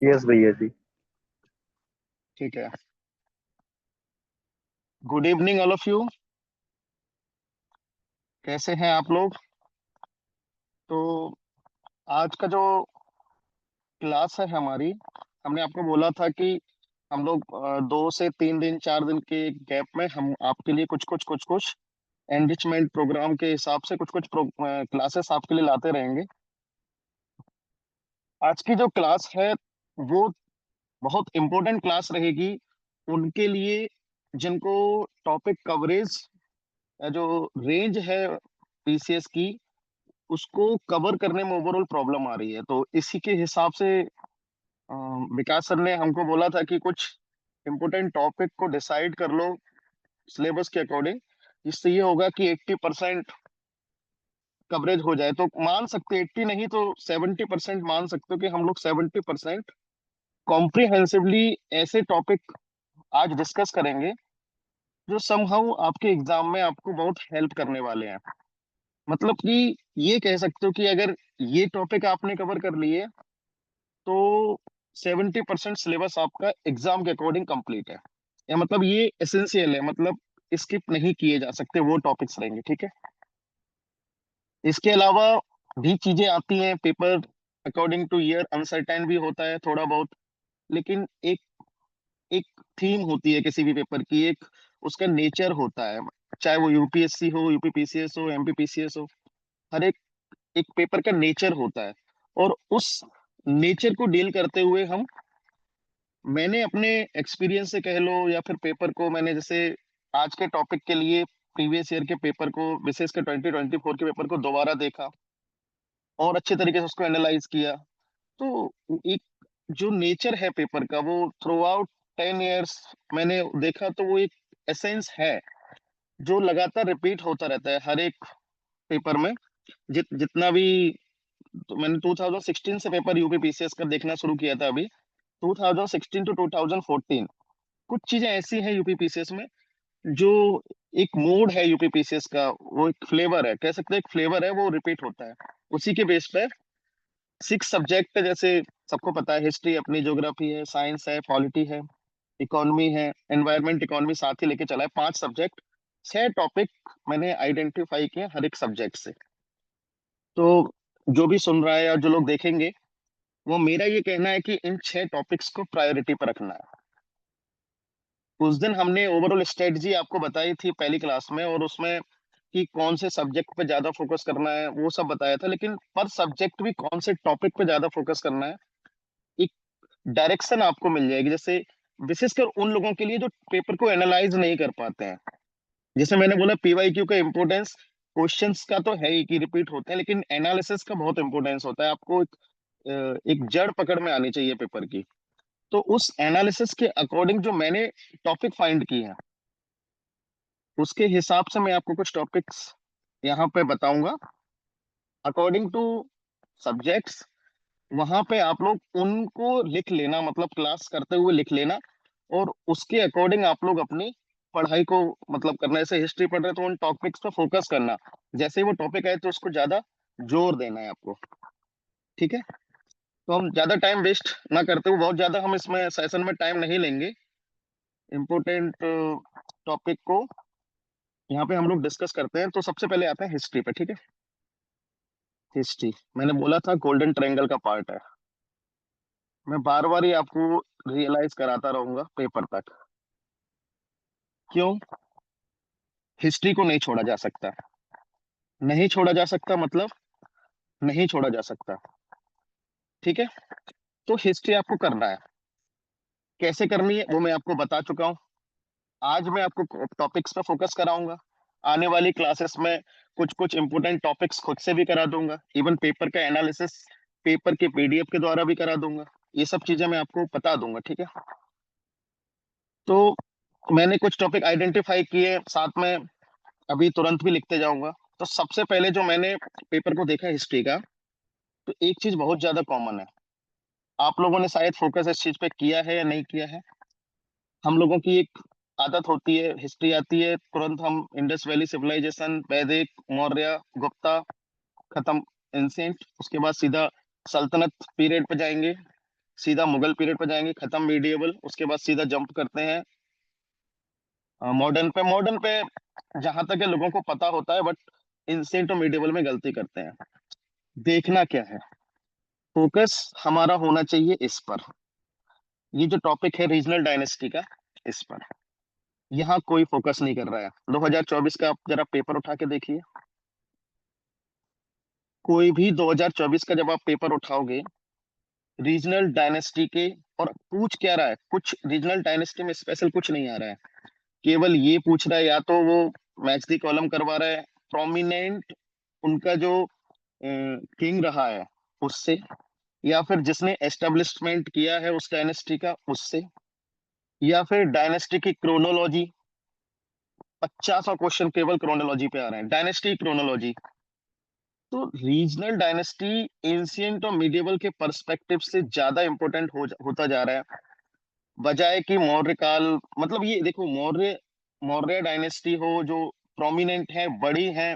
Yes भैया जी। ठीक है। Good evening all of you. कैसे हैं आप लोग? तो आज का जो क्लास है हमारी, हमने आपको बोला था कि हम लोग 2 से 3 दिन 4 दिन के गैप में हम आपके लिए कुछ कुछ एनरिचमेंट प्रोग्राम के हिसाब से कुछ कुछ क्लासेस आपके लिए लाते रहेंगे। आज की जो क्लास है वो बहुत इंपॉर्टेंट क्लास रहेगी उनके लिए जिनको टॉपिक कवरेज जो रेंज है पीसीएस की उसको कवर करने में ओवरऑल प्रॉब्लम आ रही है। तो इसी के हिसाब से अ, विकास सर ने हमको बोला था कि कुछ इम्पोर्टेंट टॉपिक को डिसाइड कर लो सिलेबस के अकॉर्डिंग, जिससे ये होगा कि 80% कवरेज हो जाए। तो मान सकते 80 नहीं तो 70% मान सकते हो कि हम लोग 70% कॉम्प्रिहेंसिवली ऐसे टॉपिक आज डिस्कस करेंगे जो समहाउ आपके एग्जाम में आपको बहुत हेल्प करने वाले हैं। मतलब कि ये कह सकते हो कि अगर ये टॉपिक आपने कवर कर लिए तो 70% सिलेबस आपका एग्जाम के अकॉर्डिंग कंप्लीट है। या मतलब ये एसेंशियल है, मतलब स्किप नहीं किए जा सकते वो टॉपिक्स रहेंगे। ठीक है। इसके अलावा भी चीजें आती हैं paper according two year, uncertain भी होता है थोड़ा बहुत, लेकिन एक एक थीम होती है किसी भी पेपर की, एक उसका नेचर होता है। चाहे वो यूपीएससी हो, यूपीपीसीएस हो, एमपीपीसीएस हो, हर एक एक पेपर का नेचर होता है। और उस नेचर को डील करते हुए हम मैंने अपने एक्सपीरियंस से कह लो या फिर पेपर को मैंने जैसे आज के टॉपिक के लिए प्रीवियस ईयर के पेपर को, विशेषकर 2024 के पेपर को दोबारा देखा और अच्छे तरीके से उसको एनालाइज किया। तो एक जो नेचर है पेपर का वो थ्रू आउट 10 इयर्स मैंने देखा, तो वो एक एसेंस है जो लगातार रिपीट होता रहता है हर एक पेपर में। जितना भी, तो मैंने 2016 से पेपर यूपी पीसीएस का देखना शुरू किया था। अभी 2016 टू 2014 कुछ चीजें ऐसी हैं यूपी पीसीएस में जो एक मोड है यूपी पीसीएस का, वो एक फ्लेवर है, कह सकते हैं एक फ्लेवर है, वो रिपीट होता है। उसी के बेस पे 6 सब्जेक्ट है, जैसे सबको पता है हिस्ट्री अपनी, ज्योग्राफी है, साइंस है, पॉलिटी है, इकोनॉमी है, एनवायरमेंट इकोनॉमी साथ ही लेके चला है। 5 सब्जेक्ट, 6 टॉपिक मैंने आइडेंटिफाई किए हर एक सब्जेक्ट से। तो जो भी सुन रहा है और जो लोग देखेंगे, वो मेरा ये कहना है कि इन 6 टॉपिक्स को प्रायोरिटी पर रखना है। उस दिन हमने ओवरऑल स्ट्रेटजी आपको बताई थी पहली क्लास में, और उसमें कि कौन से सब्जेक्ट पे ज्यादा फोकस करना है वो सब बताया था, लेकिन पर सब्जेक्ट भी कौन से टॉपिक पे ज्यादा फोकस करना है एक डायरेक्शन आपको मिल जाएगी। जैसे विशेषकर उन लोगों के लिए जो पेपर को एनालाइज नहीं कर पाते हैं, जैसे मैंने बोला पीवाईक्यू का इम्पोर्टेंस, क्वेश्चंस का तो है ही कि रिपीट होते हैं, लेकिन एनालिसिस का बहुत इंपॉर्टेंस होता है। आपको एक जड़ पकड़ में आनी चाहिए पेपर की। तो उस एनालिसिस के अकॉर्डिंग जो मैंने टॉपिक फाइंड किए हैं, उसके हिसाब से मैं आपको कुछ टॉपिक्स यहाँ पे बताऊंगा अकॉर्डिंग टू सब्जेक्ट्स। वहां पे आप लोग उनको लिख लेना, मतलब क्लास करते हुए लिख लेना, और उसके अकॉर्डिंग आप लोग अपनी पढ़ाई को मतलब करना। जैसे हिस्ट्री पढ़ रहे हैं तो उन टॉपिक्स पे फोकस करना, जैसे ही वो टॉपिक आए तो उसको ज्यादा जोर देना है आपको। ठीक है। तो हम ज्यादा टाइम वेस्ट ना करते हुए, बहुत ज्यादा हम इसमें सेशन में टाइम नहीं लेंगे, इम्पोर्टेंट टॉपिक को यहाँ पे हम लोग डिस्कस करते हैं। तो सबसे पहले आते हैं हिस्ट्री पे। ठीक है। हिस्ट्री मैंने बोला था गोल्डन ट्रायंगल का पार्ट है। मैं बार बार ही आपको रियलाइज कराता रहूंगा पेपर तक। क्यों? हिस्ट्री को नहीं छोड़ा जा सकता। नहीं छोड़ा जा सकता मतलब नहीं छोड़ा जा सकता। ठीक है। तो हिस्ट्री आपको करना है, कैसे करनी है वो मैं आपको बता चुका हूँ। आज मैं आपको टॉपिक्स पे फोकस कराऊंगा। आने वाली क्लासेस में कुछ कुछ इंपोर्टेंट टॉपिक्स खुद से भी करा दूंगा, इवन पेपर का एनालिसिस पेपर के पीडीएफ के द्वारा भी करा दूंगा। ये सब चीजें मैं आपको बता दूंगा। ठीक है। तो मैंने कुछ टॉपिक आइडेंटिफाई किए, साथ में अभी तुरंत भी लिखते जाऊंगा। तो सबसे पहले जो मैंने पेपर को देखा हिस्ट्री का, तो एक चीज बहुत ज्यादा कॉमन है। आप लोगों ने शायद फोकस इस चीज पे किया है या नहीं किया है। हम लोगों की एक आदत होती है, हिस्ट्री आती है तुरंत हम इंडस वैली सिविलाइजेशन, वैदिक, मौर्य, गुप्ता, खत्म, एंशियंट, उसके बाद सीधा सल्तनत पीरियड पे जाएंगे, सीधा मुगल पीरियड पे जाएंगे, खत्म मीडिएवल, उसके बाद सीधा जंप करते हैं मॉडर्न पे। मॉडर्न पे जहां तक है लोगों को पता होता है, बट इंसेंट और मीडिएवल में गलती करते हैं। देखना क्या है, फोकस हमारा होना चाहिए इस पर। ये जो टॉपिक है रीजनल डायनेस्टी का, इस पर यहाँ कोई फोकस नहीं कर रहा है। 2024 का आप जरा पेपर उठा के देखिए, कोई भी 2024 का जब आप पेपर उठाओगे रीजनल डायनेस्टी के, और पूछ क्या रहा है, कुछ रीजनल डायनेस्टी में स्पेशल कुछ नहीं आ रहा है। केवल ये पूछ रहा है, या तो वो मैच दी कॉलम करवा रहा है प्रोमिनेंट उनका जो किंग रहा है उससे, या फिर जिसने एस्टेब्लिशमेंट किया है उस डायनेस्टी का उससे, या फिर डायनेस्टी की क्रोनोलॉजी। 50वां क्वेश्चन केवल क्रोनोलॉजी पे आ रहे हैं, डायनेस्टी क्रोनोलॉजी। तो रीजनल डायनेस्टी एंशियंट और मिडिवल के पर्सपेक्टिव से ज्यादा इंपॉर्टेंट होता जा रहा है, बजाय कि मौर्य काल। मतलब ये देखो, मौर्य मौर्य डायनेस्टी हो जो प्रोमिनेंट है, बड़ी है,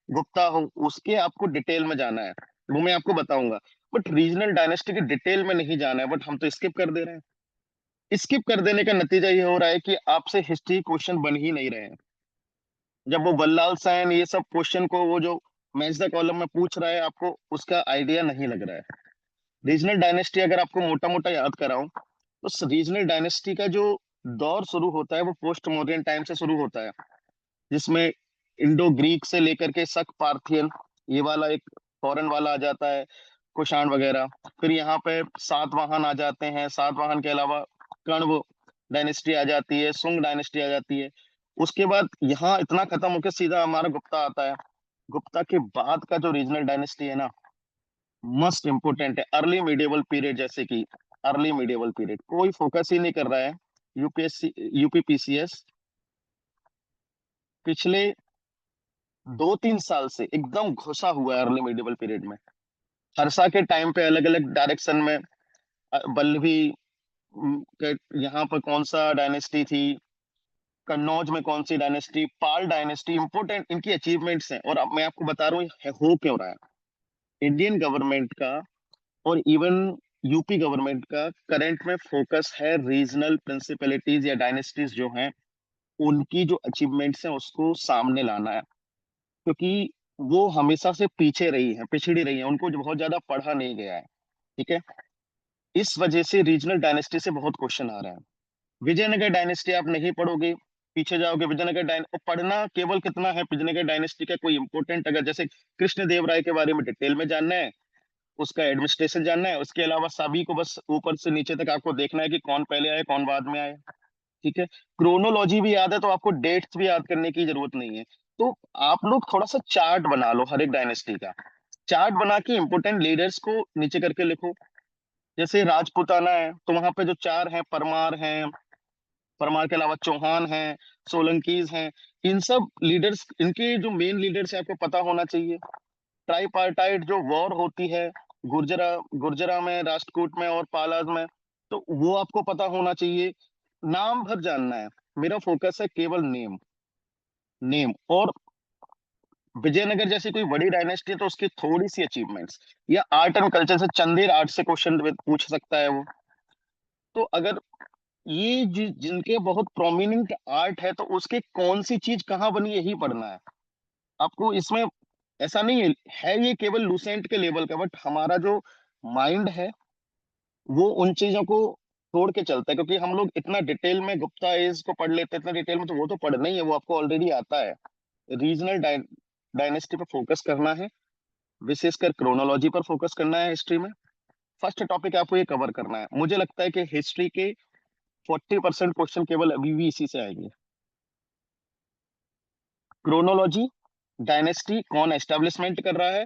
गुप्ता हो, उसके आपको डिटेल में जाना है, वो मैं आपको बताऊंगा। बट रीजनल डायनेस्टी के डिटेल में नहीं जाना है, बट हम तो स्किप कर दे रहे हैं। स्किप कर देने का नतीजा ये हो रहा है कि आपसे हिस्ट्री क्वेश्चन बन ही नहीं रहे हैं। जब वो बल्लाल सैन ये सब क्वेश्चन को वो जो मैच द कॉलम में पूछ रहा है, आपको उसका आइडिया नहीं लग रहा है। रीजनल डायनेस्टी अगर आपको मोटा मोटा याद कराऊं, तो रीजनल डायनेस्टी का जो दौर शुरू होता है वो पोस्ट मॉडर्न टाइम से शुरू होता है, जिसमें इंडो ग्रीक से लेकर के शक पार्थियन, ये वाला एक फॉरेन वाला आ जाता है, कुषाण वगैरह। फिर यहाँ पे सातवाहन आ जाते हैं, सातवाहन के अलावा कण्व डायनेस्टी आ जाती है, सुंग डायनेस्टी आ जाती है। उसके बाद यहाँ इतना खत्म होकर सीधा हमारा गुप्ता आता है। गुप्ता के बाद का जो रीजनल डायनेस्टी है ना, मस्ट इम्पोर्टेंट है। अर्ली मिडिएवल पीरियड, जैसे कि अर्ली मिडिएवल पीरियड कोई फोकस ही नहीं कर रहा है। यूपीएससी यूपीपीसीएस पिछले 2-3 साल से एकदम घुसा हुआ है अर्ली मिडिएवल पीरियड में। हर्षा के टाइम पे अलग अलग डायरेक्शन में बल्लभी यहाँ पर कौन सा डायनेस्टी थी, कन्नौज में कौन सी डायनेस्टी, पाल डायनेस्टी, इंपोर्टेंट इनकी अचीवमेंट्स हैं। और अब मैं आपको बता रहा हूँ हो क्यों रहा है। इंडियन गवर्नमेंट का और इवन यूपी गवर्नमेंट का करंट में फोकस है रीजनल प्रिंसिपलिटीज या डायनेस्टीज जो हैं उनकी जो अचीवमेंट्स हैं उसको सामने लाना है, क्योंकि वो हमेशा से पीछे रही है, पिछड़ी रही है, उनको जो बहुत ज्यादा पढ़ा नहीं गया है। ठीक है, इस वजह से रीजनल डायनेस्टी से बहुत क्वेश्चन आ रहे हैं। विजयनगर डायनेस्टी आप नहीं पढ़ोगे, पीछे जाओगे। विजयनगर पढ़ना केवल कितना है, विजयनगर डायनेस्टी का कोई इंपॉर्टेंट, अगर जैसे कृष्णदेव राय के बारे में डिटेल में जानना है, उसका एडमिनिस्ट्रेशन जानना है, उसके अलावा सभी को बस ऊपर से नीचे तक आपको देखना है कि कौन पहले आए कौन बाद में आए। ठीक है, क्रोनोलॉजी भी याद है तो आपको डेट्स भी याद करने की जरूरत नहीं है। तो आप लोग थोड़ा सा चार्ट बना लो हर एक डायनेस्टी का, चार्ट बना के इंपोर्टेंट लीडर्स को नीचे करके लिखो। जैसे राजपूताना है तो वहां पे जो चार हैं, परमार हैं, परमार के अलावा चौहान हैं, सोलंकीज हैं, इन सब लीडर्स, इनके जो मेन लीडर्स है आपको पता होना चाहिए। ट्राइपार्टाइट जो वॉर होती है, गुर्जरा गुर्जरा में, राष्ट्रकूट में और पालाज में, तो वो आपको पता होना चाहिए। नाम भर जानना है, मेरा फोकस है केवल नेम। नेम और विजयनगर जैसी कोई बड़ी डायनेस्टी है तो उसकी थोड़ी सी अचीवमेंट्स, या आर्ट एंड कल्चर से चंदेर आर्ट से क्वेश्चन पूछ सकता है वो। तो अगर ये जिनके बहुत प्रोमिनेंट आर्ट है तो उसके कौन सी चीज कहाँ बनी यही पढ़ना है आपको। इसमें ऐसा नहीं है ये केवल लूसेंट के लेवल का, बट हमारा जो माइंड है वो उन चीजों को छोड़ के चलता है, क्योंकि हम लोग इतना डिटेल में गुप्ता एज को पढ़ लेते हैं इतना डिटेल में, तो वो तो पढ़ना ही है, वो आपको ऑलरेडी आता है। रीजनल डायनेस्टी पर फोकस करना है, विशेषकर क्रोनोलॉजी पर फोकस करना है हिस्ट्री में। फर्स्ट टॉपिक आपको ये कवर करना है। मुझे लगता है कि हिस्ट्री के 40% क्वेश्चन केवल अभी भी इसी से आएंगे। क्रोनोलॉजी, डायनेस्टी कौन एस्टेब्लिशमेंट कर रहा है,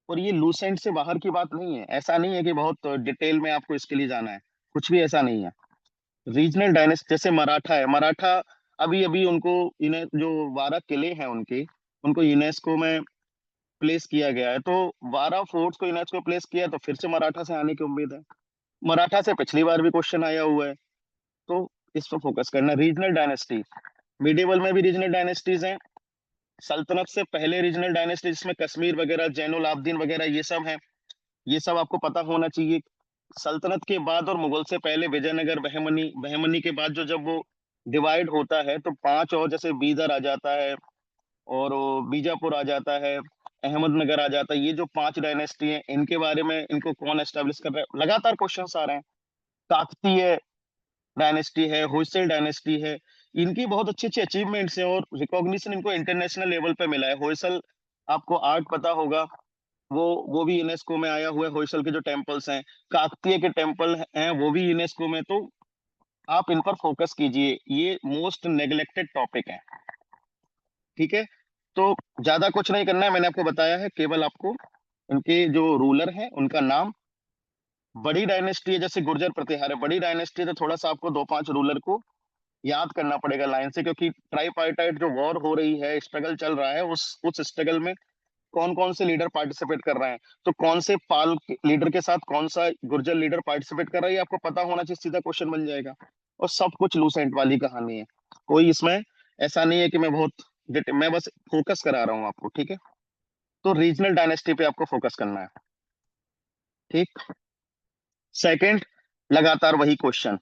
और ये लूसेंट से बाहर की बात नहीं है। ऐसा नहीं है कि बहुत डिटेल में आपको इसके लिए जाना है, कुछ भी ऐसा नहीं है। रीजनल डायनेस्टी जैसे मराठा है, मराठा अभी अभी उनको जो 12 किले हैं उनके, उनको यूनेस्को में प्लेस किया गया है। तो 12 फोर्ट्स को यूनेस्को प्लेस किया है, तो फिर से मराठा से आने की उम्मीद है। मराठा से पिछली बार भी क्वेश्चन आया हुआ है, तो इस पर फोकस करना। रीजनल डायनेस्टी, मिडिवल में भी रीजनल डायनेस्टीज हैं, सल्तनत से पहले रीजनल डायनेस्टी जिसमें कश्मीर वगैरह, जैनुल आबदीन वगैरह ये सब हैं, ये सब आपको पता होना चाहिए। सल्तनत के बाद और मुगल से पहले विजयनगर, बहमनी, बहमनी के बाद जो जब वो डिवाइड होता है तो पांच और, जैसे बीदर आ जाता है और वो बीजापुर आ जाता है, अहमदनगर आ जाता है, ये जो पांच डायनेस्टी हैं इनके बारे में, इनको कौन एस्टेब्लिश कर रहा है, लगातार क्वेश्चंस आ रहे हैं। काकतीय डायनेस्टी है, होयसल डायनेस्टी है, इनकी बहुत अच्छी अच्छी अचीवमेंट्स हैं और रिकॉग्निशन इनको इंटरनेशनल लेवल पे मिला है। होयसल, आपको आर्ट पता होगा, वो भी यूनेस्को में आया हुआ है। होयसल के जो टेम्पल्स हैं, काकतीय के टेम्पल हैं, वो भी यूनेस्को में। तो आप इन पर फोकस कीजिए, ये मोस्ट नेग्लेक्टेड टॉपिक है। ठीक है, तो ज्यादा कुछ नहीं करना है, मैंने आपको बताया है, केवल आपको इनके जो रूलर हैं उनका नाम। बड़ी डायनेस्टी है, जैसे गुर्जर प्रतिहार है, बड़ी डायनेस्टी है, तो थोड़ा सा आपको दो पांच रूलर को याद करना पड़ेगा लाइन से, क्योंकि ट्राइपार्टाइट जो वॉर हो रही है, स्ट्रगल चल रहा है, उस स्ट्रगल में कौन कौन से लीडर पार्टिसिपेट कर रहे हैं, तो कौन से पाल लीडर के साथ कौन सा गुर्जर लीडर पार्टिसिपेट कर रहा है, ये आपको पता होना चाहिए, सीधा क्वेश्चन बन जाएगा। और सब कुछ लूसेंट वाली कहानी है, कोई इसमें ऐसा नहीं है कि मैं बहुत मैं बस फोकस करा रहा हूँ आपको। ठीक है, तो रीजनल डायनेस्टी पे आपको फोकस करना है। ठीक। सेकंड, लगातार वही क्वेश्चन,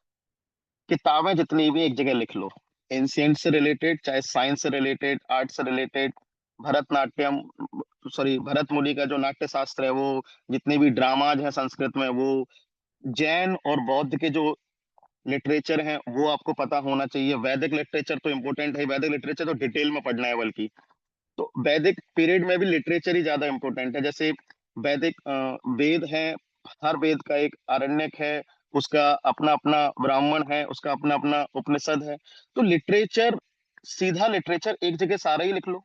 किताबें जितनी भी एक जगह लिख लो, एंशियंट से रिलेटेड, चाहे साइंस से रिलेटेड, आर्ट से रिलेटेड, भरतनाट्यम, सॉरी भरत मुनि का जो नाट्य शास्त्र है वो, जितने भी ड्रामाज हैं संस्कृत में वो, जैन और बौद्ध के जो लिटरेचर हैं वो आपको पता होना चाहिए। वैदिक लिटरेचर तो इम्पोर्टेंट है, वैदिक लिटरेचर तो डिटेल में पढ़ना है बल्कि। तो वैदिक पीरियड में भी लिटरेचर ही ज्यादा इंपॉर्टेंट है। जैसे वैदिक वेद है, हर वेद का एक आरण्यक है, उसका अपना अपना ब्राह्मण है, उसका अपना अपना उपनिषद है। तो लिटरेचर, सीधा लिटरेचर एक जगह सारा ही लिख लो।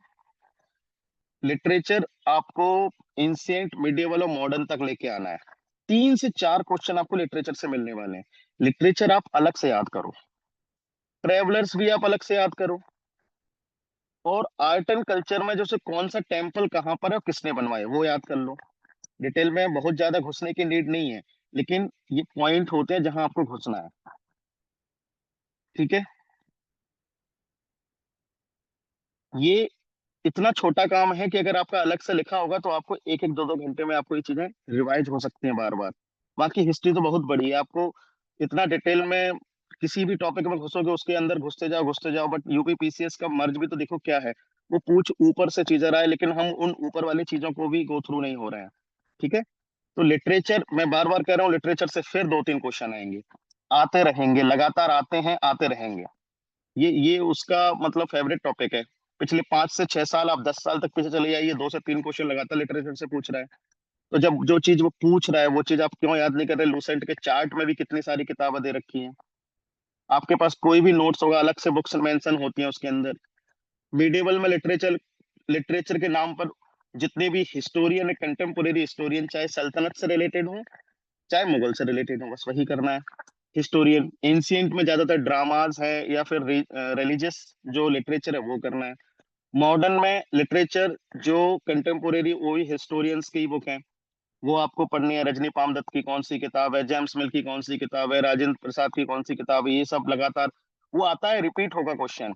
लिटरेचर आपको इंसियंट, मिडिएवल और मॉडर्न तक लेके आना है। 3 से 4 क्वेश्चन आपको लिटरेचर से मिलने वाले हैं। लिटरेचर आप अलग से याद करो, ट्रेवलर्स भी आप अलग से याद करो, और आर्ट एंड कल्चर में जैसे कौन सा टेम्पल कहाँ पर है और किसने बनवाया वो याद कर लो। डिटेल में बहुत ज्यादा घुसने की नीड नहीं है, लेकिन ये पॉइंट होते हैं जहां आपको घुसना है। ठीक है, ये इतना छोटा काम है कि अगर आपका अलग से लिखा होगा तो आपको एक एक दो दो घंटे में आपको ये चीजें रिवाइज हो सकती हैं बार बार। बाकी हिस्ट्री तो बहुत बड़ी है, आपको इतना डिटेल में किसी भी टॉपिक में घुसोगे उसके अंदर घुसते जाओ, बट यूपी पीसीएस का मर्ज भी तो देखो क्या है, वो पूछ ऊपर से चीजें रहा है, लेकिन हम उन ऊपर वाली चीजों को भी गो थ्रू नहीं हो रहे हैं। ठीक है, तो लिटरेचर, मैं बार बार कह रहा हूँ, लिटरेचर से फिर 2 3 क्वेश्चन आएंगे, आते रहेंगे, लगातार आते हैं, आते रहेंगे। ये उसका मतलब फेवरेट टॉपिक है। पिछले 5 से 6 साल, आप 10 साल तक पीछे चले जाइए, 2 से 3 क्वेश्चन लगातार लिटरेचर से पूछ रहा है। तो जब जो चीज वो पूछ रहा है वो चीज आप क्यों याद नहीं कर रहे? लूसेंट के चार्ट में भी कितनी सारी किताबें दे रखी हैं, आपके पास कोई भी नोट्स होगा, अलग से बुक्स मेंशन होती हैं उसके अंदर। मिडिवल में लिटरेचर, लिटरेचर के नाम पर जितने भी हिस्टोरियन है, कंटेम्पोरेरी हिस्टोरियन, चाहे सल्तनत से रिलेटेड हो चाहे मुगल से रिलेटेड हो, बस वही करना है। हिस्टोरियन, एंशियंट में ज्यादातर ड्रामाज है या फिर रिलीजियस जो लिटरेचर है वो करना है। मॉडर्न में लिटरेचर जो कंटेम्पोरेरी, वही हिस्टोरियंस की बुक है, वो आपको पढ़नी है। रजनी पामदत्त की कौन सी किताब है, जेम्स मिल की कौन सी किताब है, राजेंद्र प्रसाद की कौन सी किताब है, ये सब लगातार वो आता है, रिपीट होगा क्वेश्चन।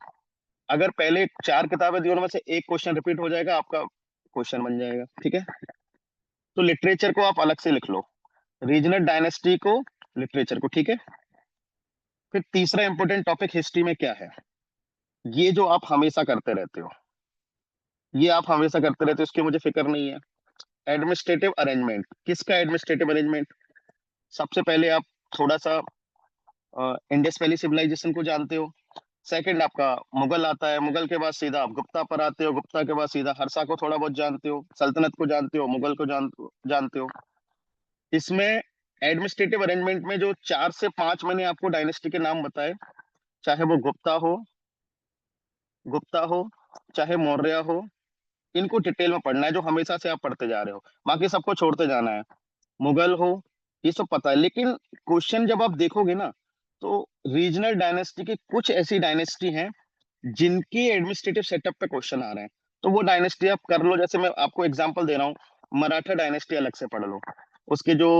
अगर पहले 4 किताबें दी उनमें से एक क्वेश्चन रिपीट हो जाएगा, आपका क्वेश्चन बन जाएगा। ठीक है, तो लिटरेचर को आप अलग से लिख लो, रीजनल डायनेस्टी को, लिटरेचर को। ठीक है, फिर तीसरा इंपॉर्टेंट टॉपिक हिस्ट्री में क्या है, ये जो आप हमेशा करते रहते हो, ये आप हमेशा करते रहते हो, इसकी मुझे फिक्र नहीं है। एडमिनिस्ट्रेटिव अरेंजमेंट, किसका एडमिनिस्ट्रेटिव अरेंजमेंट? सबसे पहले आप थोड़ा सा इंडस वैली सिविलाइजेशन को जानते हो। सेकंड आपका मुगल आता है, मुगल के बाद सीधा आप गुप्ता पर आते हो, गुप्ता के बाद सीधा हर्षा को थोड़ा बहुत जानते हो, सल्तनत को जानते हो, मुगल को जानते हो। इसमें एडमिनिस्ट्रेटिव अरेंजमेंट में जो 4 से 5 मैंने आपको डायनेस्टी के नाम बताए, चाहे वो गुप्ता हो चाहे मौर्य हो, इनको डिटेल में पढ़ना है, जो हमेशा से आप पढ़ते जा रहे हो, बाकी सबको छोड़ते जाना है। मुगल हो, ये सब पता है, लेकिन क्वेश्चन जब आप देखोगे ना, तो रीजनल डायनेस्टी की कुछ ऐसी डायनेस्टी हैं जिनकी एडमिनिस्ट्रेटिव सेटअप पे क्वेश्चन आ रहे हैं, तो वो डायनेस्टी आप कर लो। जैसे मैं आपको एग्जांपल दे रहा हूँ, मराठा डायनेस्टी अलग से पढ़ लो, उसके जो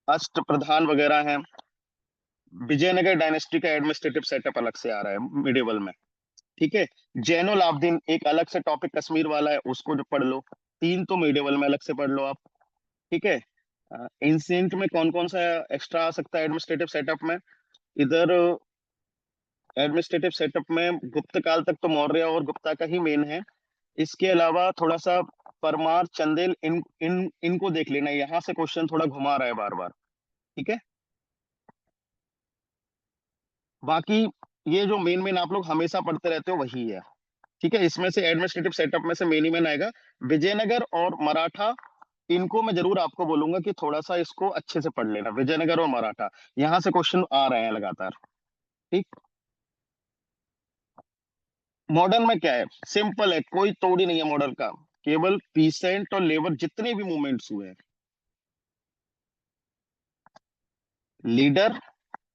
अष्ट प्रधान वगैरह हैं। विजयनगर डायनेस्टी का एडमिनिस्ट्रेटिव सेटअप अलग से आ रहा है मिडिवल में। ठीक है, जैनुल आब्दीन एक अलग से टॉपिक कश्मीर वाला है, उसको जो पढ़ लो। 3 तो मिडिवल में अलग से पढ़ लो आप। ठीक है, एंशियंट में कौन कौन सा एक्स्ट्रा आ सकता है एडमिनिस्ट्रेटिव सेटअप में? इधर एडमिनिस्ट्रेटिव सेटअप में गुप्त काल तक तो मौर्य और गुप्ता का ही मेन है। इसके अलावा थोड़ा सा परमार, चंदेल, इन इन इनको देख लेना, यहाँ से क्वेश्चन थोड़ा घुमा रहा है बार बार। ठीक है। बाकी ये जो मेन मेन आप लोग हमेशा पढ़ते रहते हो वही है। ठीक है, इसमें से एडमिनिस्ट्रेटिव सेटअप में से मेन ही मेन आएगा। विजयनगर और मराठा, इनको मैं जरूर आपको बोलूंगा कि थोड़ा सा इसको अच्छे से पढ़ लेना, विजयनगर और मराठा, यहाँ से क्वेश्चन आ रहे हैं लगातार। ठीक। मॉडर्न में क्या है, सिंपल है, कोई तोड़ ही नहीं है मॉडर्न का। केवल पीसेंट और लेबर जितने भी मूवमेंट्स हुए हैं, लीडर,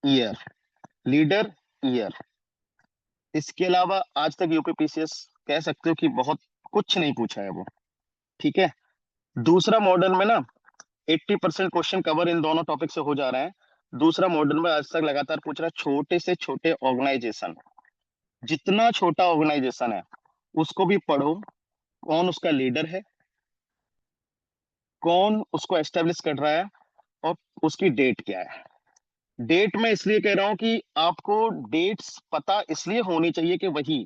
ईयर, लीडर, ईयर। इसके अलावा आज तक यूपीपीसीएस कह सकते हो कि बहुत कुछ नहीं पूछा है वो। ठीक है। दूसरा मॉडर्न में ना 80% क्वेश्चन कवर इन दोनों टॉपिक से हो जा रहे हैं। दूसरा मॉडर्न में आज तक लगातार पूछ रहा है छोटे से छोटे ऑर्गेनाइजेशन, जितना छोटा ऑर्गेनाइजेशन है उसको भी पढ़ो, कौन उसका लीडर है, कौन उसको एस्टेब्लिश कर रहा है, और उसकी डेट क्या है। डेट में इसलिए कह रहा हूं कि आपको डेट्स पता इसलिए होनी चाहिए कि वही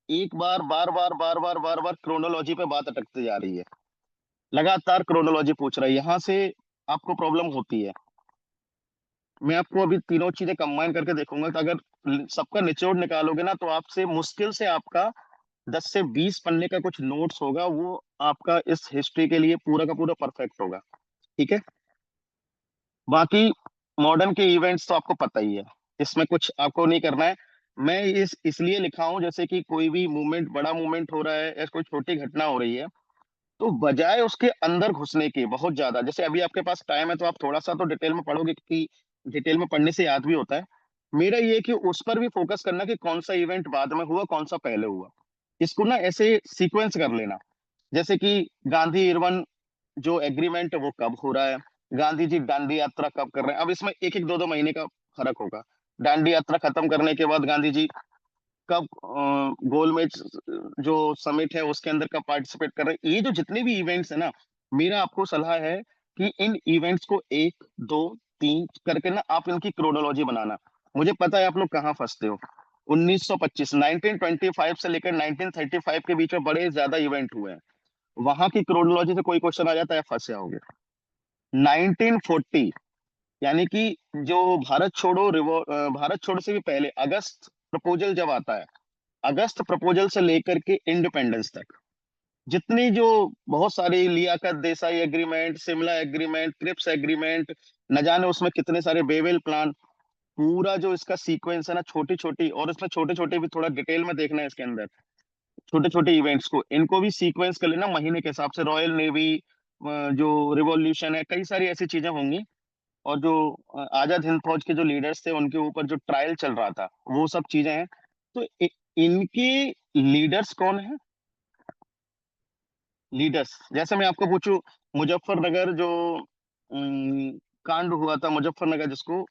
एक बार बार बार बार बार बार बार क्रोनोलॉजी पे बात अटकती जा रही है, लगातार क्रोनोलॉजी पूछ रहा है, यहां से आपको प्रॉब्लम होती है। मैं आपको अभी तीनों चीजें कंबाइन करके देखूंगा, तो अगर सबका निचोड़ निकालोगे ना तो आपसे मुश्किल से आपका 10 से 20 पन्ने का कुछ नोट्स होगा, वो आपका इस हिस्ट्री के लिए पूरा का पूरा परफेक्ट होगा। ठीक है। बाकी मॉडर्न के इवेंट्स तो आपको पता ही है, इसमें कुछ आपको नहीं करना है। मैं इसलिए लिखा हूं, जैसे कि कोई भी मूवमेंट, बड़ा मूवमेंट हो रहा है या कोई छोटी घटना हो रही है, तो बजाय उसके अंदर घुसने के बहुत ज्यादा, जैसे अभी आपके पास टाइम है तो आप थोड़ा सा तो डिटेल में पढ़ोगे, क्योंकि डिटेल में पढ़ने से याद भी होता है। मेरा ये है कि उस पर भी फोकस करना कि कौन सा इवेंट बाद में हुआ, कौन सा पहले हुआ। इसको ना ऐसे सीक्वेंस कर लेना, जैसे कि गांधी इरविन जो एग्रीमेंट है वो कब हो रहा है, गांधी जी दांडी यात्रा कब कर रहे हैं, अब इसमें एक एक दो दो महीने का फर्क होगा। दांडी यात्रा खत्म करने के बाद गांधी जी कब गोलमेज जो समिट है उसके अंदर कब पार्टिसिपेट कर रहे हैं, ये जो जितने भी इवेंट्स है ना, मेरा आपको सलाह है कि इन इवेंट्स को एक, दो, तीन करके ना आप इनकी क्रोनोलॉजी बनाना। मुझे पता है आप लोग कहाँ फंसते हो। 1925, 1925 से लेकर 1935 के बीच में बड़े ज्यादा इवेंट हुए हैं, वहां की क्रोनोलॉजी से कोई क्वेश्चन आ जाता है, फंसे होगे। 1940, यानी कि जो भारत छोड़ो से भी पहले अगस्त प्रपोजल जब आता है, अगस्त प्रपोजल से लेकर के इंडिपेंडेंस तक जितनी जो बहुत सारी, Liaquat Desai agreement, Shimla agreement, Cripps agreement, न जाने उसमें कितने सारे बेवेल प्लान, पूरा जो इसका सीक्वेंस है ना, छोटी छोटी, और इसमें छोटे छोटे भी थोड़ा डिटेल में देखना है इसके अंदर, छोटे छोटे इवेंट्स को, इनको भी सीक्वेंस कर लेना महीने के हिसाब से। रॉयल नेवी, जो रिवॉल्यूशन है, कई सारी ऐसी चीजें होंगी, और जो आजाद हिंद फौज के जो लीडर्स थे उनके ऊपर जो ट्रायल चल रहा था, वो सब चीजें हैं। तो इनके लीडर्स कौन है, लीडर्स, जैसे मैं आपको पूछूं, मुजफ्फरनगर जो कांड हुआ था, मुजफ्फरनगर जिसको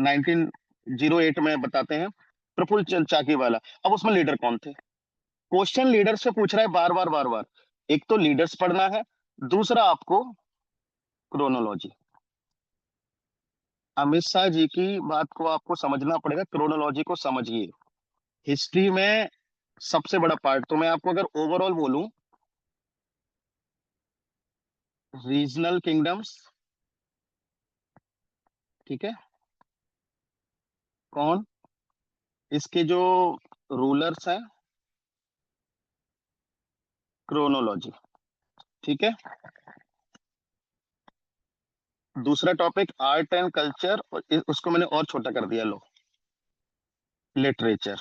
1908 में बताते हैं, प्रफुल्ल चंद्र चाकी वाला, अब उसमें लीडर कौन थे? क्वेश्चन लीडर से पूछ रहा है बार बार बार बार। एक तो लीडर्स पढ़ना है, दूसरा आपको क्रोनोलॉजी। अमित शाह जी की बात को आपको समझना पड़ेगा, क्रोनोलॉजी को समझिए। हिस्ट्री में सबसे बड़ा पार्ट, तो मैं आपको अगर ओवरऑल बोलूं, रीजनल किंगडम्स, ठीक है, कौन, इसके जो रूलर्स हैं, क्रोनोलॉजी। ठीक है। दूसरा टॉपिक आर्ट एंड कल्चर, और उसको मैंने और छोटा कर दिया, लो, literature.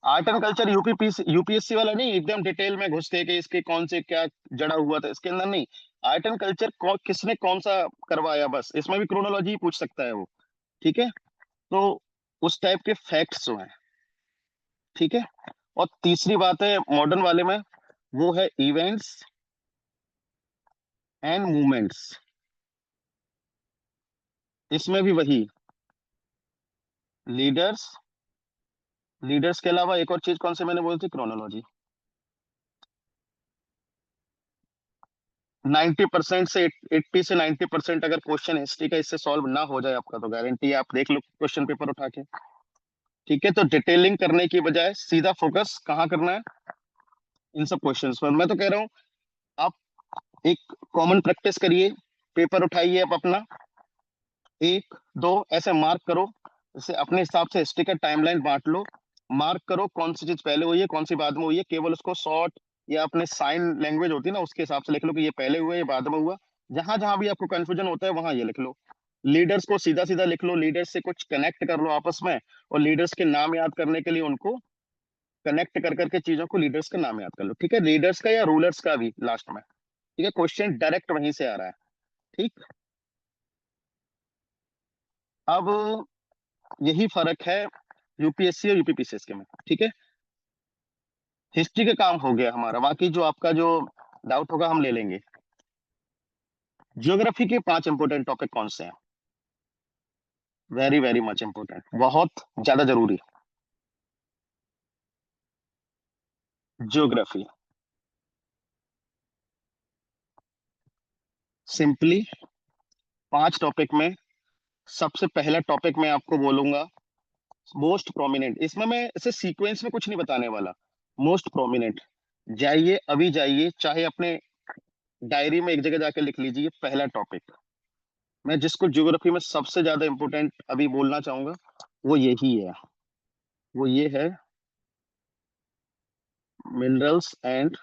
Art and culture UPSC वाला नहीं, एकदम डिटेल में घुस के कि इसके कौन से क्या जड़ा हुआ था इसके अंदर, नहीं। आर्ट एंड कल्चर किसने कौन सा करवाया, बस इसमें भी क्रोनोलॉजी पूछ सकता है वो। ठीक है। तो उस टाइप के फैक्ट्स जो हैं। ठीक है। और तीसरी बात है मॉडर्न वाले में, वो है इवेंट्स एंड मूवमेंट्स, इसमें भी वही लीडर्स, लीडर्स के अलावा एक और चीज कौन सी मैंने बोली थी, क्रोनोलॉजी। 90% से 80 से 90% अगर क्वेश्चन हिस्ट्री का इससे सॉल्व ना हो जाए आपका, तो गारंटी है आप देख लो क्वेश्चन पेपर उठा के। ठीक है, तो डिटेलिंग करने की बजाय सीधा फोकस कहाँ करना है, इन सब क्वेश्चंस पर। मैं तो कह रहा हूँ आप एक कॉमन प्रैक्टिस करिए, पेपर उठाइए आप अपना, एक दो ऐसे मार्क करो, जैसे अपने हिसाब से हिस्ट्री का टाइमलाइन बांट लो, मार्क करो कौन सी चीज पहले हुई है कौन सी बाद में हुई है, केवल उसको शॉर्ट या अपने साइन लैंग्वेज होती है ना उसके हिसाब से लिख लो कि ये पहले हुआ है ये बाद में हुआ। जहां जहां भी आपको कंफ्यूजन होता है वहां ये लिख लो। लीडर्स को सीधा सीधा लिख लो, लीडर्स से कुछ कनेक्ट कर लो आपस में, और लीडर्स के नाम याद करने के लिए उनको कनेक्ट कर करके चीजों को लीडर्स का नाम याद कर लो। ठीक है, लीडर्स का या रूलर्स का भी लास्ट में। ठीक है, क्वेश्चन डायरेक्ट वहीं से आ रहा है। ठीक, अब यही फर्क है यूपीएससी और यूपीपीसीएस के में। ठीक है, हिस्ट्री का काम हो गया हमारा, बाकी जो आपका जो डाउट होगा हम ले लेंगे। ज्योग्राफी के 5 इंपोर्टेंट टॉपिक कौन से हैं? वेरी वेरी मच इंपोर्टेंट, बहुत ज्यादा जरूरी। ज्योग्राफी सिंपली 5 टॉपिक में सबसे पहला टॉपिक मैं आपको बोलूंगा, मोस्ट प्रोमिनेंट। इसमें मैं इसे सीक्वेंस में कुछ नहीं बताने वाला, मोस्ट प्रोमिनेंट। जाइए अभी जाइए, चाहे अपने डायरी में एक जगह जाके लिख लीजिए, पहला टॉपिक मैं जिसको ज्योग्राफी में सबसे ज्यादा इंपोर्टेंट अभी बोलना चाहूंगा वो यही है, वो ये है मिनरल्स एंड